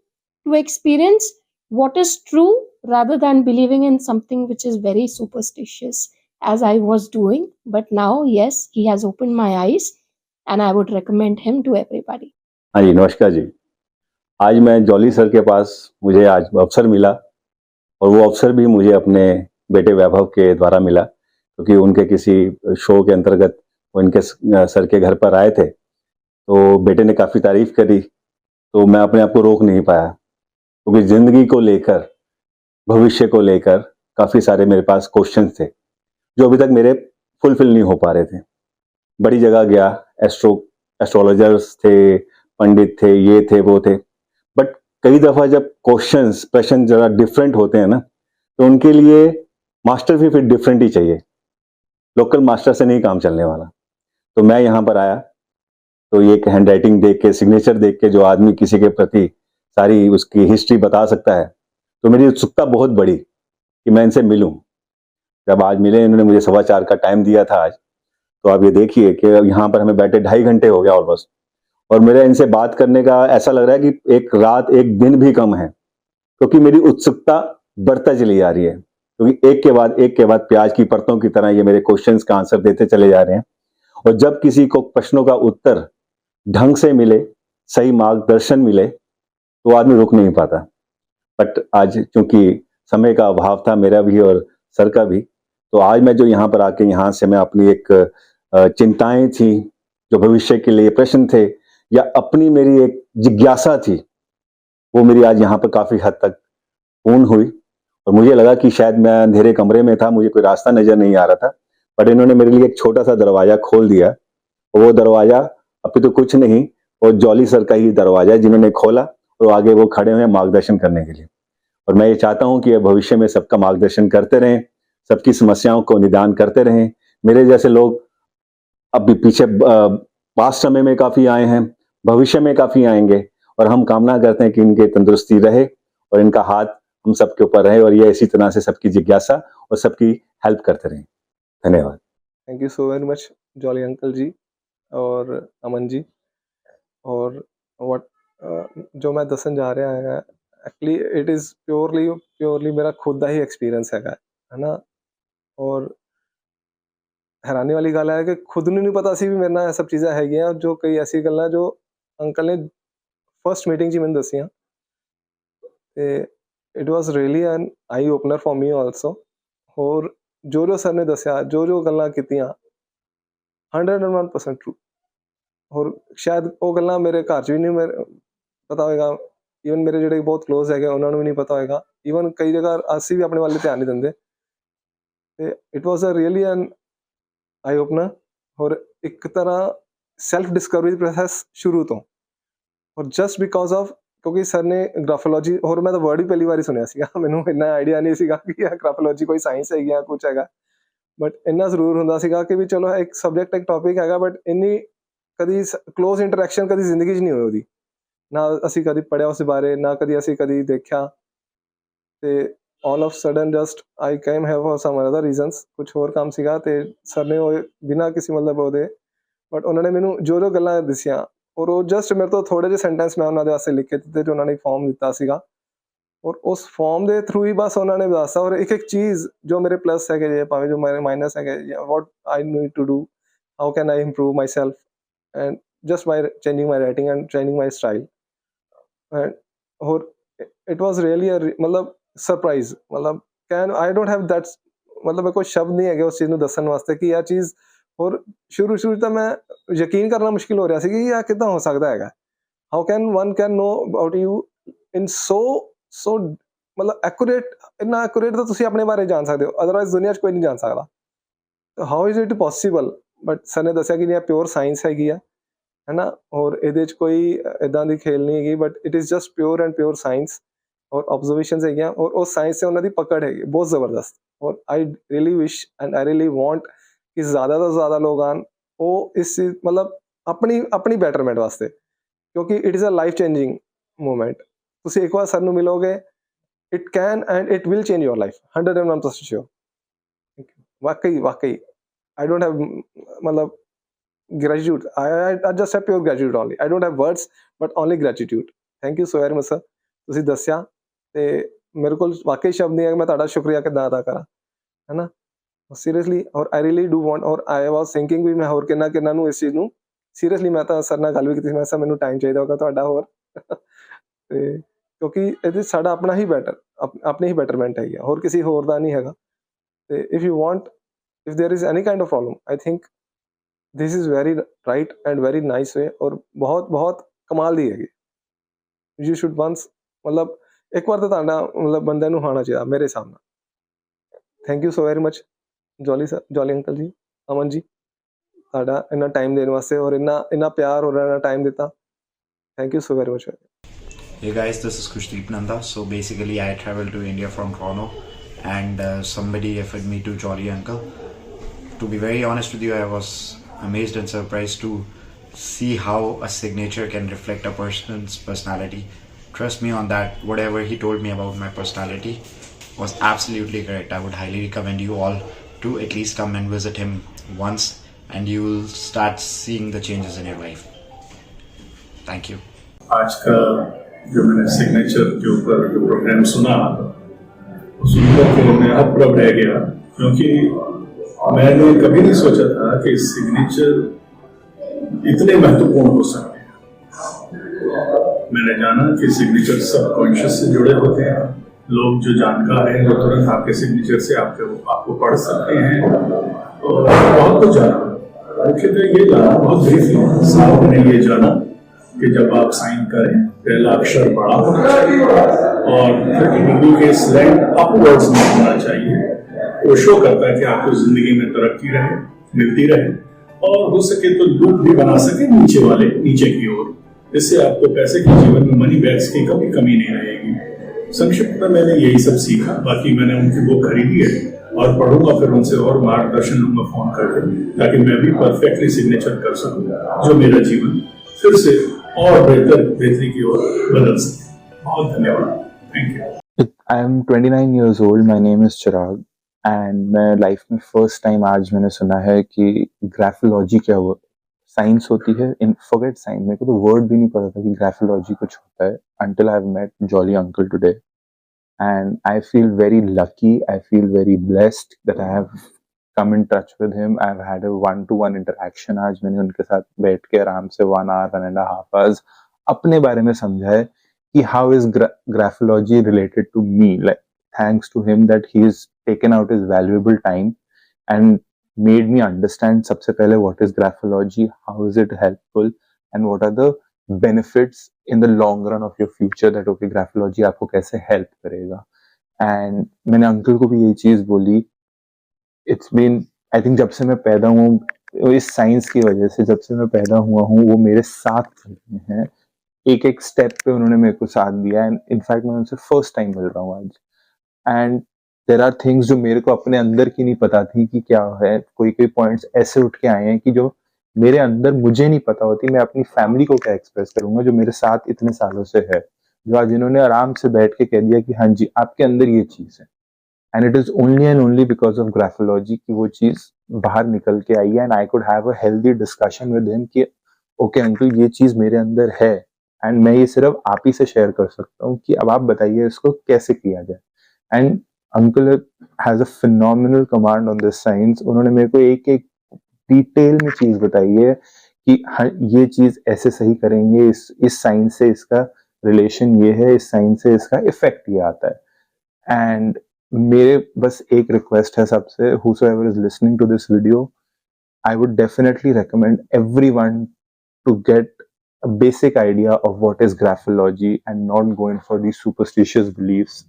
to experience what is true rather than believing in something which is very superstitious, as I was doing. But now, yes, he has opened my eyes, and I would recommend him to everybody. हाँ जी, नमस्कार जी। आज मैं jolly sir के पास, मुझे आज अवसर मिला, और वो अवसर भी मुझे अपने बेटे वैभव के द्वारा मिला, क्योंकि उनके किसी शो के अंतर्गत वो इनके सर के घर पर आए थे, तो बेटे ने काफ़ी तारीफ करी, तो मैं अपने आप को रोक नहीं पाया, क्योंकि ज़िंदगी को लेकर, भविष्य को लेकर काफ़ी सारे मेरे पास क्वेश्चंस थे जो अभी तक मेरे फुलफिल नहीं हो पा रहे थे। बड़ी जगह गया, एस्ट्रोलॉजर्स थे, पंडित थे, ये थे वो थे, बट कई दफ़ा जब प्रश्न ज़रा डिफरेंट होते हैं ना, तो उनके लिए मास्टर भी फिर डिफरेंट ही चाहिए, लोकल मास्टर से नहीं काम चलने वाला। तो मैं यहाँ पर आया, तो ये हैंड राइटिंग देख के, सिग्नेचर देख के जो आदमी किसी के प्रति सारी उसकी हिस्ट्री बता सकता है, तो मेरी उत्सुकता बहुत बढ़ी कि मैं इनसे मिलूं। जब आज मिले, इन्होंने मुझे 4:15 का टाइम दिया था आज, तो आप ये देखिए कि यहाँ पर हमें बैठे 2.5 घंटे हो गया ऑलमोस्ट, और मेरा इनसे बात करने का ऐसा लग रहा है कि एक रात एक दिन भी कम है, क्योंकि मेरी उत्सुकता बढ़ता चली जा रही है, क्योंकि एक के बाद प्याज की परतों की तरह ये मेरे क्वेश्चंस का आंसर देते चले जा रहे हैं। और जब किसी को प्रश्नों का उत्तर ढंग से मिले, सही मार्गदर्शन मिले, तो आदमी रुक नहीं पाता। बट आज चूंकि समय का अभाव था, मेरा भी और सर का भी, तो आज मैं जो यहाँ पर आके, यहाँ से मैं अपनी एक चिंताएं थी, जो भविष्य के लिए प्रश्न थे, या अपनी मेरी एक जिज्ञासा थी, वो मेरी आज यहाँ पर काफी हद तक पूर्ण हुई। और मुझे लगा कि शायद मैं अंधेरे कमरे में था, मुझे कोई रास्ता नजर नहीं आ रहा था, बट इन्होंने मेरे लिए एक छोटा सा दरवाजा खोल दिया, और वो दरवाजा अभी तो कुछ नहीं, वो जॉली सर का ही दरवाजा है जिन्होंने खोला, और आगे वो खड़े हुए हैं मार्गदर्शन करने के लिए। और मैं ये चाहता हूं कि भविष्य में सबका मार्गदर्शन करते रहें, सबकी समस्याओं को निदान करते रहें। मेरे जैसे लोग अभी पीछे पास समय में काफी आए हैं, भविष्य में काफी आएंगे, और हम कामना करते हैं कि इनके तंदुरुस्ती रहे और इनका हाथ हम सबके ऊपर रहे, और ये इसी तरह से सबकी जिज्ञासा और सबकी हेल्प करते रहें। धन्यवाद। Thank you so very much Jolly uncle ji और अमन जी। और जो मैं दसन जा रहा है, एक्चुअली इट इज़ प्योरली मेरा खुद ਦਾ ਹੀ ਐਕਸਪੀਰੀਅੰਸ ਹੈਗਾ ਹੈ ਨਾ। ਔਰ ਹੈਰਾਨੀ ਵਾਲੀ ਗੱਲ ਹੈ ਕਿ ਖੁਦ ਨੂੰ ਨਹੀਂ ਪਤਾ ਸੀ ਵੀ ਮੇਰੇ ਨਾਲ ਇਹ ਸਭ ਚੀਜ਼ਾਂ ਹੈਗੀਆਂ, ਜੋ ਕਈ ਐਸੀ ਗੱਲਾਂ ਜੋ ਅੰਕਲ ਨੇ ਫਸਟ ਮੀਟਿੰਗ 'ਚ ਹੀ ਮੈਨੂੰ ਦੱਸੀਆਂ। ਤੇ it was really an eye opener for me also. ਹੋਰ ਜੋ ਸਰ ਨੇ ਦੱਸਿਆ, ਜੋ ਗੱਲਾਂ ਕੀਤੀਆਂ 101% ਟਰੂ। ਹੋਰ ਸ਼ਾਇਦ ਉਹ ਗੱਲਾਂ ਮੇਰੇ ਘਰ 'ਚ ਵੀ ਨਹੀਂ ਪਤਾ ਹੋਏਗਾ, ਈਵਨ ਮੇਰੇ ਜਿਹੜੇ ਬਹੁਤ ਕਲੋਜ਼ ਹੈਗੇ ਉਹਨਾਂ ਨੂੰ ਵੀ ਨਹੀਂ ਪਤਾ ਹੋਏਗਾ, ਈਵਨ ਕਈ ਜਗ੍ਹਾ ਅਸੀਂ ਵੀ ਆਪਣੇ ਵੱਲ ਧਿਆਨ ਨਹੀਂ ਦਿੰਦੇ। ਤੇ it was a really an eye opener. ਔਰ ਇੱਕ ਤਰ੍ਹਾਂ ਸੈਲਫ ਡਿਸਕਵਰੀ ਪ੍ਰੋਸੈਸ ਸ਼ੁਰੂ ਤੋਂ। ਔਰ ਜਸਟ ਬਿਕੋਜ਼ ਆਫ ਕਿਉਂਕਿ ਸਰ ਨੇ ਗ੍ਰਾਫੋਲੋਜੀ, ਹੋਰ ਮੈਂ ਤਾਂ ਵਰਡ ਹੀ ਪਹਿਲੀ ਵਾਰੀ ਸੁਣਿਆ ਸੀਗਾ, ਮੈਨੂੰ ਇੰਨਾ ਆਈਡੀਆ ਨਹੀਂ ਸੀਗਾ ਕਿ ਇਹ ਗ੍ਰਾਫੋਲੋਜੀ ਕੋਈ ਸਾਇੰਸ ਹੈਗੀ ਆ ਕੁਛ ਹੈਗਾ। ਬਟ ਇੰਨਾ ਜ਼ਰੂਰ ਹੁੰਦਾ ਸੀਗਾ ਕਿ ਵੀ ਚਲੋ ਇੱਕ ਸਬਜੈਕਟ ਇੱਕ ਟੌਪਿਕ ਹੈਗਾ, ਬਟ ਇੰਨੀ ਕਦੀ ਕਲੋਜ਼ ਇੰਟਰੈਕਸ਼ਨ ਕਦੀ ਜ਼ਿੰਦਗੀ 'ਚ ਨਹੀਂ ਹੋਈ ਉਹਦੀ। ਨਾ ਅਸੀਂ ਕਦੀ ਪੜ੍ਹਿਆ ਉਸ ਬਾਰੇ, ਨਾ ਅਸੀਂ ਕਦੀ ਦੇਖਿਆ। ਤੇ all of sudden just I came have for some other reasons, ਕੁਛ ਹੋਰ ਕੰਮ ਸੀਗਾ ਤੇ ਸਰ ਨੇ ਉਹ ਬਿਨਾਂ ਕਿਸੇ ਮਤਲਬ ਉਹਦੇ, ਬਟ ਉਹਨਾਂ ਨੇ ਮੈਨੂੰ ਜੋ ਗੱਲਾਂ ਦੱਸੀਆਂ, ਔਰ ਉਹ ਜਸਟ ਮੇਰੇ ਤੋਂ ਥੋੜ੍ਹੇ ਜਿਹੇ ਸੈਂਟੈਂਸ ਮੈਂ ਉਹਨਾਂ ਦੇ ਵਾਸਤੇ ਲਿਖ ਕੇ ਦਿੱਤੇ ਜੋ ਉਹਨਾਂ ਨੇ ਫਾਰਮ ਦਿੱਤਾ ਸੀਗਾ। ਔਰ ਉਸ ਫਾਰਮ ਦੇ ਥਰੂ ਹੀ ਬਸ ਉਹਨਾਂ ਨੇ ਦੱਸਤਾ। ਔਰ ਇੱਕ ਚੀਜ਼ ਜੋ ਮੇਰੇ ਪਲੱਸ ਹੈਗੇ ਜੇ, ਭਾਵੇਂ ਜੋ ਮੇਰੇ ਮਾਈਨਸ ਹੈਗੇ, what I need to do, how can I improve myself and just by changing my writing and changing my style. And ਹੋਰ ਇਟ ਵਾਸ ਰੀਅਲੀ ਮਤਲਬ ਸਰਪ੍ਰਾਈਜ਼, ਮਤਲਬ can I don't have that, ਮਤਲਬ ਮੇਰੇ ਕੋਲ ਸ਼ਬਦ ਨਹੀਂ ਹੈਗੇ ਉਸ ਚੀਜ਼ ਨੂੰ ਦੱਸਣ ਵਾਸਤੇ ਕਿ ਇਹ ਚੀਜ਼। ਹੋਰ ਸ਼ੁਰੂ ਤਾਂ ਮੈਂ ਯਕੀਨ ਕਰਨਾ ਮੁਸ਼ਕਿਲ ਹੋ ਰਿਹਾ ਸੀ ਕਿ ਇਹ ਕਿੱਦਾਂ ਹੋ ਸਕਦਾ ਹੈਗਾ। How can one can know about you in so ਮਤਲਬ ਐਕੂਰੇਟ, ਇੰਨਾ ਐਕੂਰੇਟ ਤਾਂ ਤੁਸੀਂ ਆਪਣੇ ਬਾਰੇ ਜਾਣ ਸਕਦੇ ਹੋ, ਅਦਰਵਾਈਜ਼ ਦੁਨੀਆ 'ਚ ਕੋਈ ਨਹੀਂ ਜਾਣ ਸਕਦਾ। How is it possible? But sir ਨੇ ਦੱਸਿਆ ਕਿ ਇਹ ਪਿਓਰ ਸਾਇੰਸ ਹੈਗੀ ਆ, ਹੈ ਨਾ। ਔਰ ਇਹਦੇ 'ਚ ਕੋਈ ਇੱਦਾਂ ਦੀ ਖੇਲ ਨਹੀਂ ਹੈਗੀ, but it is just pure and pure science. ਔਰ ਆਬਜ਼ਰਵੇਸ਼ਨਸ ਹੈਗੀਆਂ, ਔਰ ਉਸ ਸਾਇੰਸ 'ਤੇ ਉਹਨਾਂ ਦੀ ਪਕੜ ਹੈਗੀ ਬਹੁਤ ਜ਼ਬਰਦਸਤ। ਔਰ I really wish and I really want ਕਿ ਜ਼ਿਆਦਾ ਤੋਂ ਜ਼ਿਆਦਾ ਲੋਕ ਆਉਣ, ਉਹ ਇਸ ਚੀਜ਼ ਮਤਲਬ ਆਪਣੀ ਬੈਟਰਮੈਂਟ ਵਾਸਤੇ, ਕਿਉਂਕਿ it is a life changing moment. ਤੁਸੀਂ ਇੱਕ ਵਾਰ ਸਰ ਨੂੰ ਮਿਲੋਗੇ, it can and it will change your life 101% sure. ਵਾਕਈ ਆਈ ਡੋਂਟ ਹੈਵ ਮਤਲਬ gratitude, I just have pure gratitude only. I don't have words but only gratitude. Thank you so very much sir, ਤੁਸੀਂ ਦੱਸਿਆ ਤੇ ਮੇਰੇ ਕੋਲ ਵਾਕਈ ਸ਼ਬਦ ਨਹੀਂ ਹੈ ਮੈਂ ਤੁਹਾਡਾ ਸ਼ੁਕਰੀਆ ਕਿੱਦਾਂ ਅਦਾ ਕਰਾਂ, ਹੈ ਨਾ। ਸੀਰੀਅਸਲੀ, ਔਰ ਆਈ ਰੀਅਲੀ ਡੂ ਵਾਂਟ, ਔਰ ਆਈ ਵਾਸ ਥਿੰਕਿੰਗ ਵੀ ਮੈਂ ਹੋਰ ਕਿੰਨਾ ਨੂੰ ਇਸ ਚੀਜ਼ ਨੂੰ ਸੀਰੀਅਸਲੀ, ਮੈਂ ਤਾਂ ਸਰ ਨਾਲ ਗੱਲ ਵੀ ਕੀਤੀ ਸੀ, ਮੈਂ ਸਰ ਮੈਨੂੰ ਟਾਈਮ ਚਾਹੀਦਾ ਹੋਗਾ ਤੁਹਾਡਾ ਹੋਰ ਤੇ ਕਿਉਂਕਿ ਇਹਦੇ ਸਾਡਾ ਆਪਣਾ ਹੀ ਆਪਣੀ ਹੀ ਬੈਟਰਮੈਂਟ ਹੈਗੀ, ਹੋਰ ਕਿਸੇ ਹੋਰ ਦਾ ਨਹੀਂ ਹੈਗਾ। ਤੇ if you want, if there is any kind of problem, I think this is very right and very nice way, और बहुत कमाल ਦੀ ਹੈਗੀ। यू शुड वंस मतलब ਇੱਕ ਵਾਰ ਤਾਂ ਤੁਹਾਡਾ ਮਤਲਬ ਬੰਦੇ ਨੂੰ ਆਉਣਾ ਚਾਹੀਦਾ ਮੇਰੇ ਹਿਸਾਬ ਨਾਲ। Thank you so very much Jolly sir, Jolly uncle ji, Aman ਜੀ, ਤੁਹਾਡਾ ਇੰਨਾ ਟਾਈਮ ਦੇਣ ਵਾਸਤੇ ਔਰ ਇੰਨਾ ਪਿਆਰ ਔਰ ਇੰਨਾ ਟਾਈਮ ਦਿੱਤਾ। Thank you so very much. Hey guys, this is Kushdeep Nanda. So basically I traveled to India from Toronto and somebody referred me to Jolly Uncle. To be very honest with you, I was amazed and surprised to see how a signature can reflect a person's personality. Trust me on that, whatever he told me about my personality was absolutely correct. I would highly recommend you all to at least come and visit him once and you will start seeing the changes in your life. Thank you. आज का जो मैंने signature के ऊपर जो programme सुना, सुनकर के मैं अप्रभ रह गया, क्योंकि मैंने कभी नहीं सोचा था कि सिग्नेचर इतने महत्वपूर्ण हो सकते हैं। मैंने जाना कि सिग्नेचर सबकॉन्शियस से जुड़े होते हैं, लोग जो जानकार हैं वो तुरंत आपके सिग्नेचर से आपको पढ़ सकते हैं, और बहुत कुछ जाना। मुख्यतः ये जाना बहुत ब्रीफली, साफ मैंने ये जाना कि जब आप साइन करें पहला अक्षर बड़ा होना चाहिए और 30 डिग्री के स्लैंट अपवर्ड्स में होना चाहिए। वो शो करता है कि आपको जिंदगी में तरक्की रहे, मिलती रहे, और हो सके तो लूप भी बना सके नीचे की ओर। इससे आपको पैसे के जीवन में मनी बैग्स की कमी नहीं रहेगी। संक्षिप्त में मैंने यही सब सीखा। बाकी मैंने उनकी बुक खरीदी है और पढ़ूंगा, फिर उनसे और मार्गदर्शन लूंगा फोन करके, ताकि मैं भी परफेक्टली सिग्नेचर कर सकूं, जो मेरा जीवन फिर से और बेहतरी की ओर बदल सके। बहुत धन्यवाद, thank you. I am 29 years old. My name is Chirag and मैं लाइफ में फर्स्ट टाइम आज मैंने सुना है कि ग्राफोलॉजी क्या साइंस होती है, इन फॉरगेट साइंस, मेरे को तो वर्ड भी नहीं पता था कि ग्राफोलॉजी कुछ होता है until I've met Jolly Uncle today. And I feel very lucky, I feel very blessed that I have come in touch with him. I've had a one-to-one interaction. आज मैंने उनके साथ बैठ के आराम से 1 hour, 1.5 hours अपने बारे में समझा है कि how is graphology related to me. Like, thanks to him that he's taken out his valuable time and made me understand सबसे पहले what is graphology, how is it helpful, and what are the benefits in the long run of your future, that okay graphology आपको कैसे help करेगा. And मैंने uncle को भी ये चीज बोली. It's been, I think जब से मैं पैदा हूँ इस साइंस की वजह से, जब से मैं पैदा हुआ हूँ वो मेरे साथ चलते हैं, एक एक स्टेप पे उन्होंने मेरे को साथ दिया. एंड इनफैक्ट मैं उनसे फर्स्ट टाइम मिल रहा हूँ आज. एंड देयर आर थिंग्स जो मेरे को अपने अंदर की नहीं पता थी कि क्या है. कोई कोई पॉइंट्स ऐसे उठ के आए हैं कि जो मेरे अंदर मुझे नहीं पता होती. मैं अपनी फैमिली को क्या एक्सप्रेस करूंगा जो मेरे साथ इतने सालों से है, जो आज इन्होंने आराम से बैठ के कह दिया कि हाँ जी आपके अंदर ये चीज है. And it is only and only because of graphology कि वो चीज बाहर निकल के आई है. And I could have a healthy discussion with him कि ओके अंकल ये चीज मेरे अंदर है एंड मैं ये सिर्फ आप ही से शेयर कर सकता हूँ कि अब आप बताइए इसको कैसे किया जाए. And uncle has a phenomenal command on this science. उन्होंने मेरे को एक एक डिटेल में चीज बताई है कि हाँ ये चीज ऐसे सही करेंगे, इस साइंस से इसका रिलेशन ये है, इस साइंस से इसका इफेक्ट ये आता है. एंड मेरे बस एक रिक्वेस्ट है सबसे, whosoever is listening to this video, I would definitely recommend everyone to get a basic idea of what is graphology and not going for these superstitious beliefs.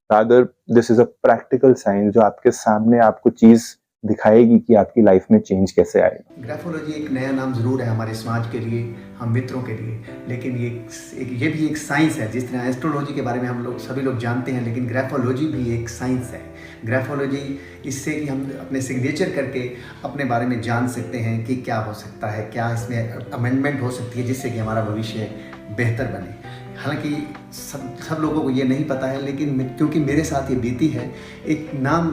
Rather, this is a practical science जो आपके सामने आपको चीज दिखाएगी कि आपकी life में change कैसे आएगा. ग्राफोलॉजी एक नया नाम ज़रूर है हमारे समाज के लिए, हम मित्रों के लिए, लेकिन ये भी एक साइंस है. जिस तरह एस्ट्रोलॉजी के बारे में हम लोग सभी लोग जानते हैं, लेकिन ग्राफोलॉजी भी एक साइंस है. ग्राफोलॉजी इससे कि हम अपने सिग्नेचर करके अपने बारे में जान सकते हैं कि क्या हो सकता है, क्या इसमें अमेंडमेंट हो सकती है जिससे कि हमारा भविष्य बेहतर बने. हालांकि सब लोगों को ये नहीं पता है, लेकिन क्योंकि मेरे साथ ये बीती है, एक नाम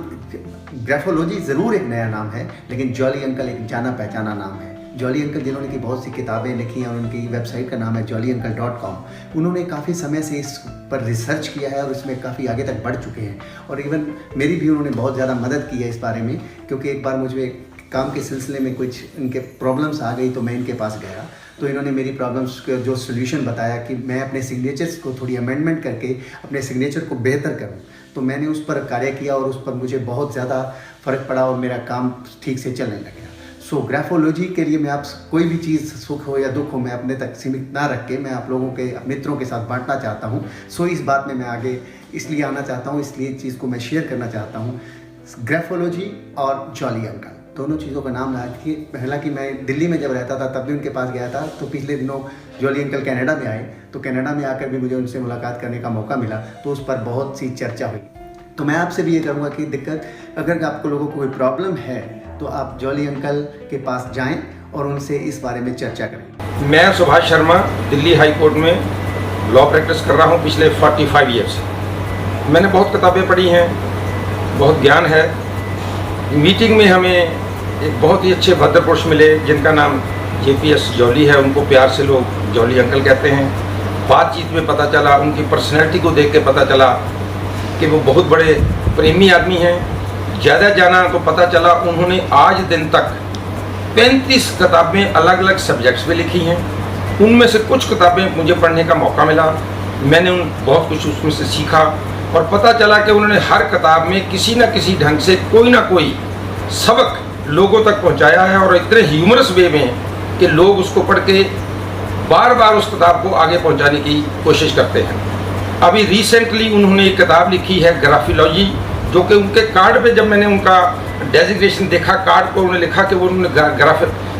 ग्राफोलॉजी ज़रूर एक नया नाम है, लेकिन जॉली अंकल एक जाना पहचाना नाम है. जॉली अंकल जिन्होंने की बहुत सी किताबें लिखी हैं और उनकी वेबसाइट का नाम है jollyuncle.com. उन्होंने काफ़ी समय से इस पर रिसर्च किया है और इसमें काफ़ी आगे तक बढ़ चुके हैं. और इवन मेरी भी उन्होंने बहुत ज़्यादा मदद की है इस बारे में, क्योंकि एक बार मुझे काम के सिलसिले में कुछ इनके प्रॉब्लम्स आ गई तो मैं इनके पास गया, तो इन्होंने मेरी प्रॉब्लम्स का जो सोल्यूशन बताया कि मैं अपने सिग्नेचर्स को थोड़ी अमेंडमेंट करके अपने सिग्नेचर को बेहतर करूं. तो मैंने उस पर कार्य किया और उस पर मुझे बहुत ज़्यादा फ़र्क पड़ा और मेरा काम ठीक से चलने लगा. सो ग्राफोलॉजी के लिए मैं आप कोई भी चीज़ सुख हो या दुख हो, मैं अपने तक सीमित ना रख के मैं आप लोगों के मित्रों के साथ बांटना चाहता हूँ. सो इस बात में मैं आगे इसलिए आना चाहता हूँ, इसलिए चीज़ को मैं शेयर करना चाहता हूँ. ग्राफोलॉजी और जॉली अंकल दोनों चीज़ों का नाम रहा कि हालांकि मैं दिल्ली में जब रहता था तब भी उनके पास गया था. तो पिछले दिनों जॉली अंकल कनाडा में आए, तो कनाडा में आकर भी मुझे उनसे मुलाकात करने का मौका मिला, तो उस पर बहुत सी चर्चा हुई. तो मैं आपसे भी ये करूँगा कि दिक्कत अगर आपको लोगों को कोई प्रॉब्लम है तो आप जॉली अंकल के पास जाएं और उनसे इस बारे में चर्चा करें. मैं सुभाष शर्मा दिल्ली हाई कोर्ट में लॉ प्रैक्टिस कर रहा हूँ पिछले 45 ईयर्स. मैंने बहुत किताबें पढ़ी हैं, बहुत ज्ञान है. मीटिंग में हमें एक बहुत ही अच्छे भद्र पुरुष मिले जिनका नाम JPS जॉली है, उनको प्यार से लोग जॉली अंकल कहते हैं. बातचीत में पता चला, उनकी पर्सनैलिटी को देख के पता चला कि वो बहुत बड़े प्रेमी आदमी हैं. ज़्यादा जाना तो पता चला उन्होंने आज दिन तक 35 किताबें अलग अलग सब्जेक्ट्स पे लिखी हैं. उनमें से कुछ किताबें मुझे पढ़ने का मौका मिला, मैंने बहुत कुछ उसमें से सीखा और पता चला कि उन्होंने हर किताब में किसी न किसी ढंग से कोई ना कोई सबक लोगों तक पहुंचाया है और इतने ह्यूमरस वे में कि लोग उसको पढ़ के बार बार उस किताब को आगे पहुंचाने की कोशिश करते हैं. अभी रिसेंटली उन्होंने एक किताब लिखी है ग्राफोलॉजी, जो कि उनके कार्ड पे जब मैंने उनका डेजिग्नेशन देखा कार्ड को, उन्होंने लिखा कि वो उन्होंने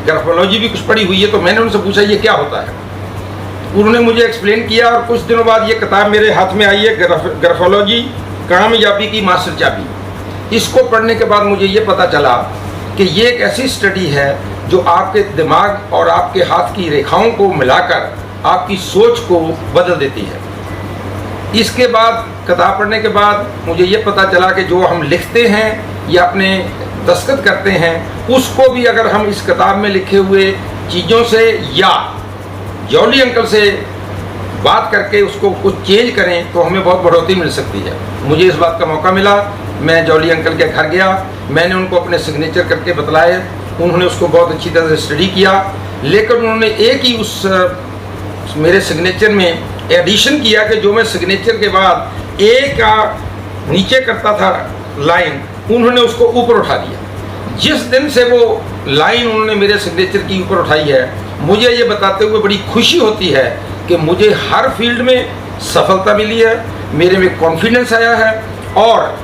ग्राफोलॉजी भी कुछ पढ़ी हुई है. तो मैंने उनसे पूछा ये क्या होता है. उन्होंने मुझे एक्सप्लेन किया और कुछ दिनों बाद ये किताब मेरे हाथ में आई है, ग्राफोलॉजी कामयाबी की मास्टर चाबी. इसको पढ़ने के बाद मुझे ये पता चला कि ये एक ऐसी स्टडी है जो आपके दिमाग और आपके हाथ की रेखाओं को मिलाकर आपकी सोच को बदल देती है. इसके बाद किताब पढ़ने के बाद मुझे ये पता चला कि जो हम लिखते हैं या अपने दस्तखत करते हैं, उसको भी अगर हम इस किताब में लिखे हुए चीज़ों से या जॉली अंकल से बात करके उसको कुछ चेंज करें तो हमें बहुत बढ़ोतरी मिल सकती है। मुझे इस बात का मौका मिला, मैं जॉली अंकल के घर गया, मैंने उनको अपने सिग्नेचर करके बतलाए, उन्होंने उसको बहुत अच्छी तरह से स्टडी किया, लेकिन उन्होंने एक ही उस मेरे सिग्नेचर में एडिशन किया कि जो मैं सिग्नेचर के बाद एक का नीचे करता था लाइन, उन्होंने उसको ऊपर उठा दिया। जिस दिन से वो लाइन उन्होंने मेरे सिग्नेचर की ऊपर उठाई है, मुझे ये बताते हुए बड़ी खुशी होती है कि मुझे हर फील्ड में सफलता मिली है, मेरे में कॉन्फिडेंस आया है और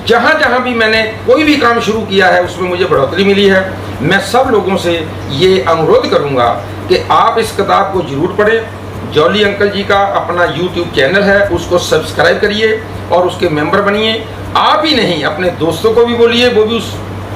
जहाँ जहाँ भी मैंने कोई भी काम शुरू किया है उसमें मुझे बढ़ोतरी मिली है। मैं सब लोगों से ये अनुरोध करूँगा कि आप इस किताब को जरूर पढ़ें। जॉली अंकल जी का अपना YouTube चैनल है, उसको सब्सक्राइब करिए और उसके मेंबर बनिए। आप ही नहीं, अपने दोस्तों को भी बोलिए वो भी उस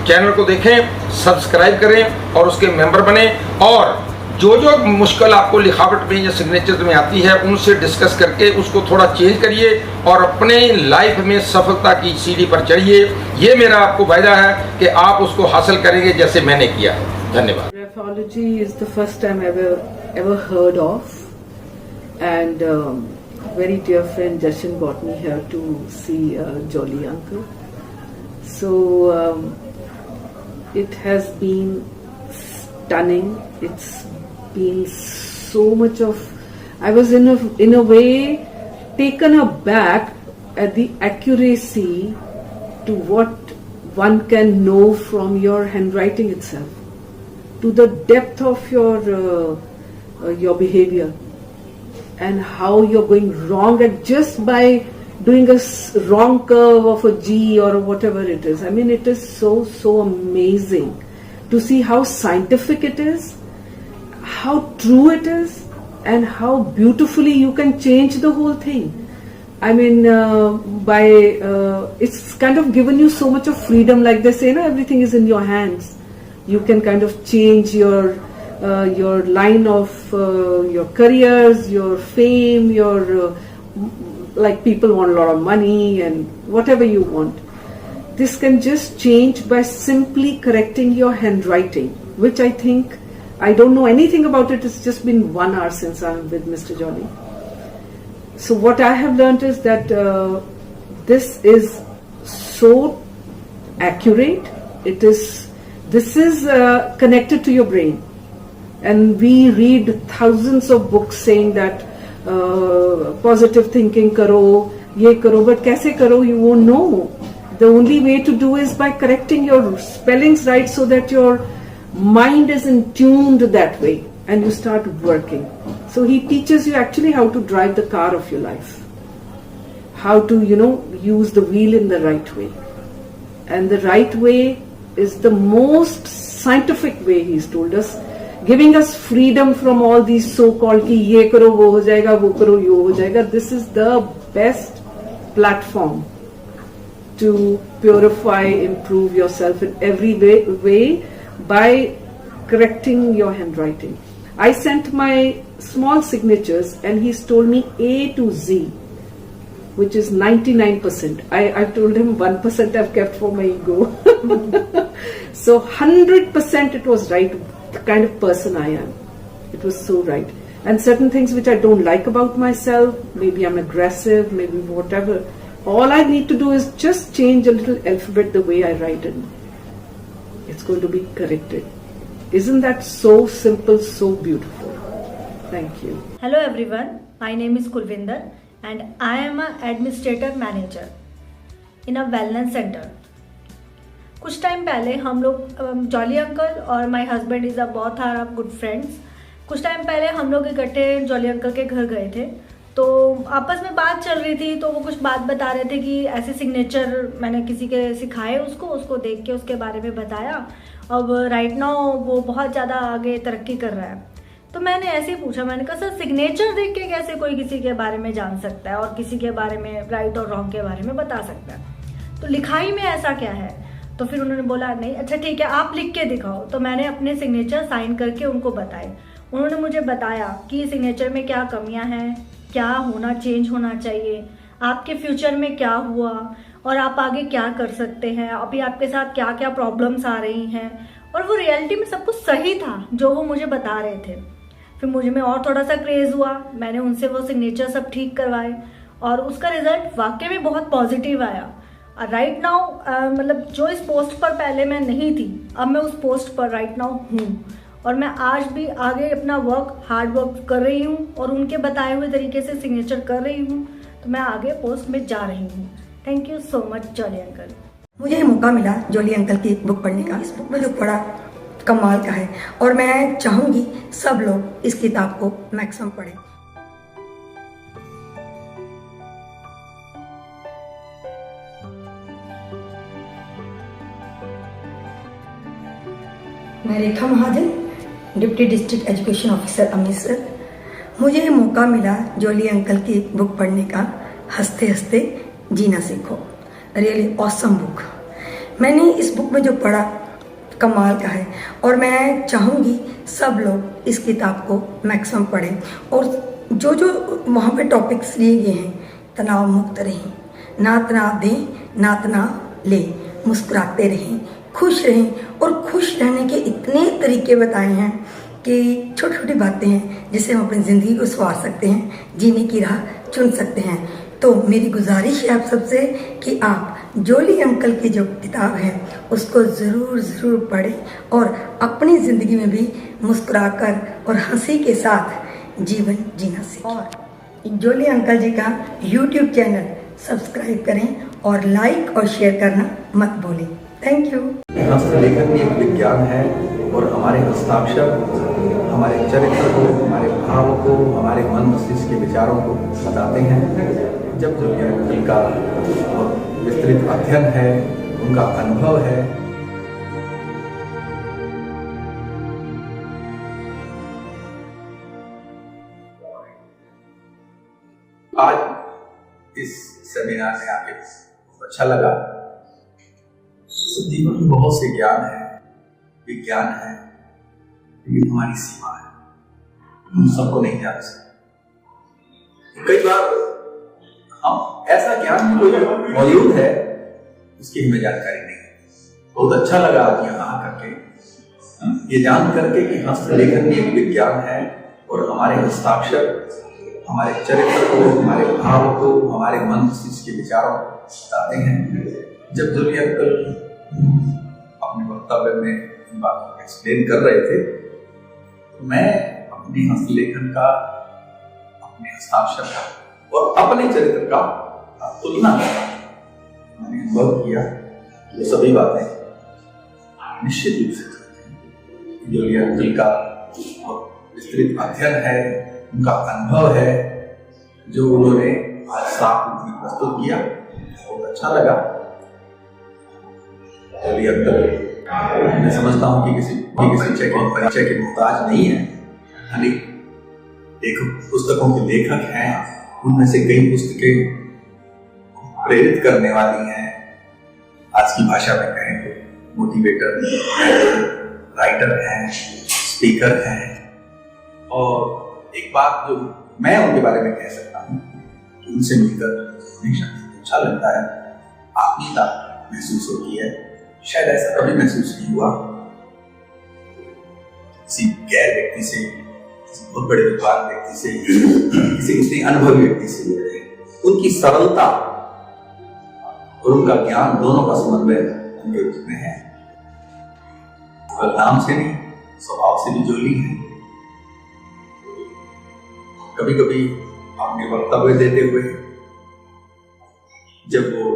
चैनल को देखें, सब्सक्राइब करें और उसके मेंबर बने। और जो जो मुश्किल आपको लिखावट में या सिग्नेचर में आती है उनसे डिस्कस करके उसको थोड़ा चेंज करिए और अपने लाइफ में सफलता की सीढ़ी पर चढ़िए। ये मेरा आपको वायदा है कि आप उसको हासिल करेंगे जैसे मैंने किया है। धन्यवाद। Graphology is the first time ever heard of, and very dear friend Jashin brought me here to see Jolly Uncle. So it has been stunning. It's been so much of, I was in a way taken aback at the accuracy to what one can know from your handwriting itself, to the depth of your behavior and how you're going wrong at just by doing a wrong curve of a G or whatever it is. I mean, it is so amazing to see how scientific it is, how true it is, and how beautifully you can change the whole thing. I mean, it's kind of given you so much of freedom, like they say, everything is in your hands. You can kind of change your line of your careers, your fame, like people want a lot of money and whatever you want. This can just change by simply correcting your handwriting, which I think, I don't know anything about it. It's just been 1 hour since I'm with Mr. Jolly. So what I have learned is that this is so accurate. This is connected to your brain, and we read thousands of books saying that positive thinking karo, ye karo, but kaise karo, you won't know. The only way to do is by correcting your spellings right, so that your mind is in tuned that way and you start working. So he teaches you actually how to drive the car of your life, how to use the wheel in the right way, and the right way is the most scientific way. He's told us, giving us freedom from all these so-called ki ye karo wo ho jayega, wo karo yo ho jayega. This is the best platform to purify, improve yourself in every way by correcting your handwriting. I sent my small signatures and he's told me A to Z, which is 99%. I told him 1% I've kept for my ego. So 100% it was right, the kind of person I am. It was so right. And certain things which I don't like about myself, maybe I'm aggressive, maybe whatever, all I need to do is just change a little alphabet the way I write it. It's going to be corrected. Isn't that so simple, so beautiful? Thank you. Hello everyone, my name is Kulvinder and I am an administrator manager in a wellness center. कुछ time पहले हम लोग Jolly uncle और my husband is both are good friends, कुछ time पहले हम लोग इकट्ठे जॉली अंकल के घर गए थे। तो आपस में बात चल रही थी, तो वो कुछ बात बता रहे थे कि ऐसे सिग्नेचर मैंने किसी के सिखाए, उसको देख के उसके बारे में बताया। अब राइट नाउ वो बहुत ज़्यादा आगे तरक्की कर रहा है। तो मैंने ऐसे ही पूछा, मैंने कहा सर सिग्नेचर देख के कैसे कोई किसी के बारे में जान सकता है और किसी के बारे में राइट और रॉन्ग के बारे में बता सकता है, तो लिखाई में ऐसा क्या है? तो फिर उन्होंने बोला नहीं, अच्छा ठीक है आप लिख के दिखाओ। तो मैंने अपने सिग्नेचर साइन करके उनको बताए। उन्होंने मुझे बताया कि सिग्नेचर में क्या कमियां हैं, क्या होना चेंज होना चाहिए, आपके फ्यूचर में क्या हुआ और आप आगे क्या कर सकते हैं, अभी आपके साथ क्या क्या प्रॉब्लम्स आ रही हैं और वो रियलिटी में सब कुछ सही था जो वो मुझे बता रहे थे। फिर मुझे में और थोड़ा सा क्रेज़ हुआ, मैंने उनसे वो सिग्नेचर सब ठीक करवाए और उसका रिजल्ट वाकई में बहुत पॉजिटिव आया। राइट नाउ मतलब जो इस पोस्ट पर पहले मैं नहीं थी, अब मैं उस पोस्ट पर राइट नाउ हूँ और मैं आज भी आगे अपना हार्ड वर्क कर रही हूँ और उनके बताए हुए तरीके से सिग्नेचर कर रही हूँ, तो मैं आगे पोस्ट में जा रही हूँ। Thank you so much Jolly uncle. मुझे ये मौका मिला जॉली अंकल की बुक पढ़ने का। इस बुक में जो पढ़ा कमाल का है और मैं चाहूँगी सब लोग इस किताब को मैक्सिमम पढ़ें। मैं Rekha Mahajan, deputy district education officer Amritsar. मुझे ये मौका मिला जॉली अंकल की बुक पढ़ने का, हंसते हंसते जीना सीखो। Really awesome book. मैंने इस बुक में जो पढ़ा कमाल का है और मैं चाहूँगी सब लोग इस किताब को मैक्सिमम पढ़ें और जो जो वहाँ पे टॉपिक्स लिए गए हैं, तनाव मुक्त रहें, ना तनाव दें ना तनाव लें, मुस्कुराते रहें, खुश रहें और खुश रहने के इतने तरीके बताए हैं कि छोटी छोटी बातें हैं जिससे हम अपनी ज़िंदगी को संवार सकते हैं, जीने की राह चुन सकते हैं। तो मेरी गुजारिश है आप सबसे कि आप जॉली अंकल की जो किताब है उसको ज़रूर पढ़ें और अपनी ज़िंदगी में भी मुस्कुराकर और हंसी के साथ जीवन जीना सीखें। और जॉली अंकल जी का YouTube चैनल सब्सक्राइब करें और लाइक और शेयर करना मत भूलें। Thank you. हस्तलेखन भी एक विज्ञान है और हमारे हस्ताक्षर हमारे चरित्र को, हमारे भावों को, हमारे मन मस्तिष्क के विचारों को बताते हैं। जब जॉली अंकल का विस्तृत अध्ययन है, उनका अनुभव है, आज इस सेमिनार में आके बहुत अच्छा लगा। जीवन में बहुत से ज्ञान है, विज्ञान है, लेकिन हमारी सीमा है, हम सबको नहीं जान सकते। कई बार हम ऐसा ज्ञान कोई मौजूद है उसकी हमें जानकारी नहीं है। बहुत अच्छा लगा आज यहाँ आकर ये जान करके कि हस्तलेखन भी एक विज्ञान है और हमारे हस्ताक्षर हमारे चरित्र को, हमारे भाव को, हमारे मन मस्तिष्क के विचारों को बताते हैं। जब जॉली अंकल अपने वक्तव्य में इन बातों को एक्सप्लेन कर रहे थे तो मैं अपने हस्तलेखन का, अपने हस्ताक्षर का और अपने चरित्र का तुलना करा। मैंने अनुभव किया ये सभी बातें निश्चित रूप से जॉली अंकल का विस्तृत अध्ययन है, उनका अनुभव है, जो उन्होंने आज साफ रूप में प्रस्तुत किया। बहुत अच्छा लगा। जॉली अंकल मैं समझता हूँ कि किसी परिचय के मोहताज नहीं है। अनेक पुस्तकों के लेखक हैं, उनमें से कई पुस्तकें प्रेरित करने वाली हैं। आज की भाषा में कहें तो मोटिवेटर, राइटर हैं, स्पीकर हैं। और एक बात जो मैं उनके बारे में कह सकता हूँ कि उनसे मिलकर हमेशा अच्छा लगता है, आत्मीयता महसूस होती है। शायद ऐसा कभी महसूस नहीं हुआ किसी गैर व्यक्ति से, किसी बहुत बड़े विद्वान व्यक्ति से, किसी इतने अनुभवी व्यक्ति से। उनकी सरलता और उनका ज्ञान दोनों का समन्वय उनके उसमें है। नाम से नहीं, स्वभाव से भी जॉली है। कभी कभी अपने वक्तव्य देते हुए जब वो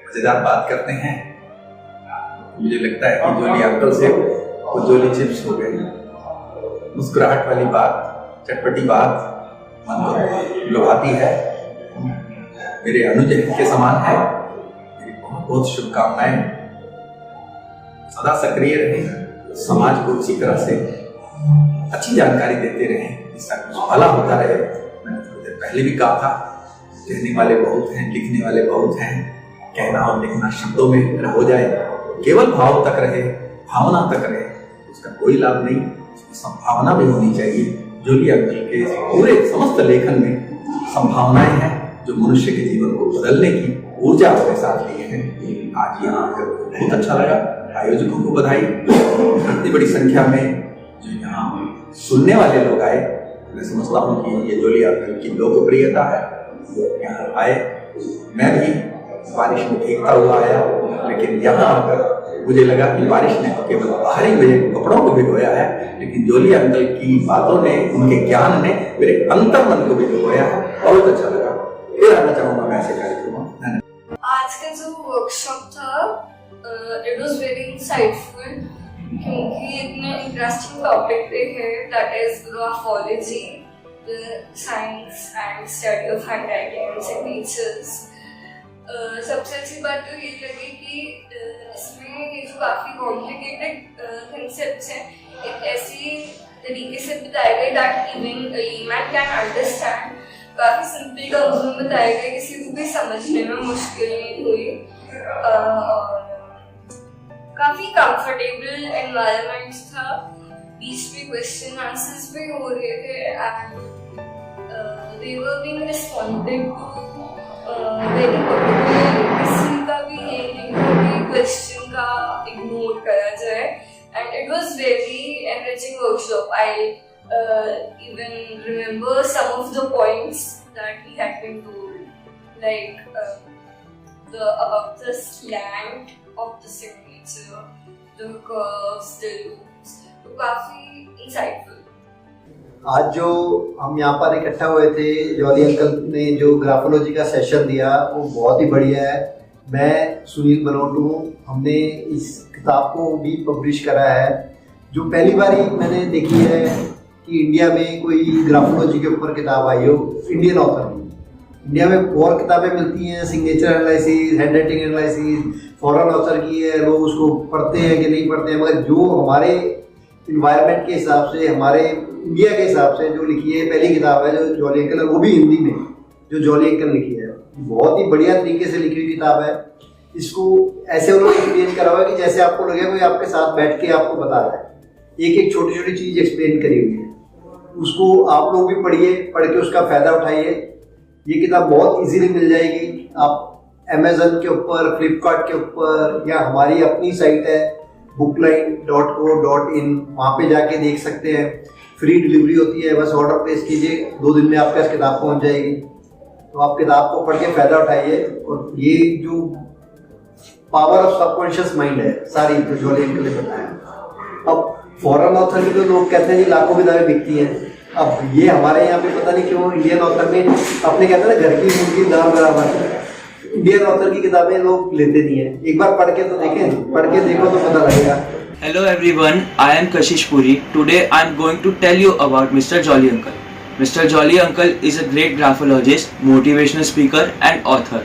मजेदार बात करते हैं मुझे लगता है कि जॉली अंकल से वो जॉली चिप्स हो गए। मुस्कुराहट वाली बात, चटपटी बात मन को लुभाती है। मेरे अनुज के समान है। मेरी बहुत बहुत शुभकामनाएं। सदा सक्रिय रहें, समाज को इसी तरह से अच्छी जानकारी देते रहें, इसका कुछ भला होता रहे। मैंने थोड़ी देर पहले भी कहा था, कहने वाले बहुत हैं, लिखने वाले बहुत हैं। कहना और लिखना शब्दों में हो जाए, केवल भाव तक रहे, भावना तक रहे, उसका कोई लाभ नहीं। उसकी संभावना भी होनी चाहिए। जॉली अंकल के पूरे समस्त लेखन में संभावनाएं हैं जो मनुष्य के जीवन को बदलने की ऊर्जा अपने साथ लिए हैं। आज यहाँ आकर बहुत अच्छा लगा। आयोजकों को बधाई। इतनी बड़ी संख्या में जो यहाँ सुनने वाले लोग आए, मैं समझता हूँ कि ये जोली अंकल की लोकप्रियता है। लोग यहाँ आए, मैं भी बारिश में भीगता हुआ आया, लेकिन यहाँ आकर मुझे लगा कि बारिश ने केवल बाहरी मेरे कपड़ों को भिगोया है, लेकिन जोली अंकल की बातों ने, उनके ज्ञान ने मेरे अंतर मन को भी भिगोया है। बहुत अच्छा लगा, फिर आना चाहूँगा मैं ऐसे कार्यक्रमों। आज का जो वर्कशॉप था इट वाज वेरी इंसाइटफुल, क्योंकि इतने इंटरेस्टिंग टॉपिक पे है, that is graphology, the science and study of handwriting and signatures. सबसे अच्छी बात तो ये लगी कि इसमें ये जो काफ़ी कॉम्प्लिकेटेड कंसेप्ट्स हैं एक ऐसी तरीके से बताए गए that even man can understand. काफ़ी सिंपल टर्म्स में बताए गए, किसी को भी समझने में मुश्किल नहीं हुई, और काफ़ी कंफर्टेबल एनवायरनमेंट था। बीच पे क्वेश्चन आंसर्स भी हो रहे थे and they were being responded to very particular. किसी का भी ये नहीं था कि क्वेश्चन का इग्नोर करा जाए, and it was very enriching workshop. I even remember some of the points that we had been told, like about the slant of the signature, the curves, the loops, तो काफी insightful। आज जो हम यहाँ पर इकट्ठा हुए थे, जॉली अंकल ने जो ग्राफोलॉजी का सेशन दिया वो बहुत ही बढ़िया है। मैं सुनील बनोट हूँ, हमने इस किताब को भी पब्लिश करा है, जो पहली बार मैंने देखी है कि इंडिया में कोई ग्राफोलॉजी के ऊपर किताब आई हो, इंडियन ऑथर की। इंडिया में और किताबें मिलती हैं, signature analysis, hand writing analysis, foreign author की है, लोग उसको पढ़ते हैं कि नहीं पढ़ते हैं, मगर जो हमारे इन्वायरमेंट के हिसाब से, हमारे इंडिया के हिसाब से जो लिखी है पहली किताब है जो जॉली अंकल है, वो भी हिंदी में जो जॉली अंकल लिखी है, बहुत ही बढ़िया तरीके से लिखी हुई किताब है। इसको ऐसे उन्होंने एक्सप्लेन करा हुआ है कि जैसे आपको लगे कोई आपके साथ बैठ के आपको बता रहा है, एक एक छोटी छोटी चीज़ एक्सप्लेन करी हुई है। उसको आप लोग भी पढ़िए, पढ़ के उसका फ़ायदा उठाइए। ये किताब बहुत इजीली मिल जाएगी, आप अमेज़न के ऊपर, फ्लिपकार्ट के ऊपर, या हमारी अपनी साइट है bookline.co.in, वहाँ पे जाके देख सकते हैं। फ्री डिलीवरी होती है, बस ऑर्डर प्लेस कीजिए, 2 दिन में आपके पास किताब पहुँच जाएगी। तो आप किताब को पढ़ के फ़ायदा उठाइए, और ये जो पावर ऑफ सबकॉन्शियस माइंड है सारी जो जॉली अंकल ने बताया। अब फॉरेन ऑथर की तो लोग कहते हैं जी लाखों किताबें बिकती हैं, अब ये हमारे यहाँ पे पता नहीं क्यों इंडियन ऑथर में अपने कहते हैं ना घर की मुर्गी दाम बराबर, इंडियन ऑथर की किताबें लोग लेते नहीं है। एक बार पढ़ के तो देखें, पढ़ के देखो तो पता लगेगा। Hello everyone, I am Kashish Puri. Today I am going to tell you about Mr. Jolly Uncle. Mr. Jolly Uncle is a great graphologist, motivational speaker and author.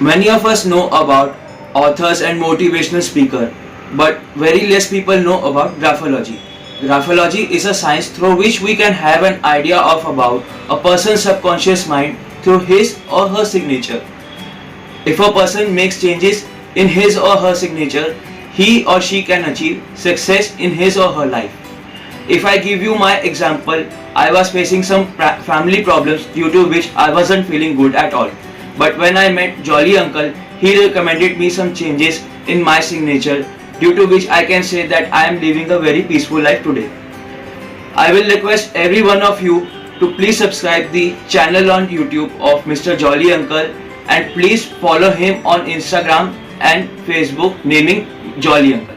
Many of us know about authors and motivational speaker, but very less people know about graphology. Graphology is a science through which we can have an idea of about a person's subconscious mind through his or her signature. If a person makes changes in his or her signature, he or she can achieve success in his or her life. If I give you my example, I was facing some family problems due to which I wasn't feeling good at all. But when I met Jolly Uncle, he recommended me some changes in my signature, due to which I can say that I am living a very peaceful life today. I will request every one of you to please subscribe the channel on YouTube of Mr. Jolly Uncle, and please follow him on Instagram and Facebook naming Jolly Uncle.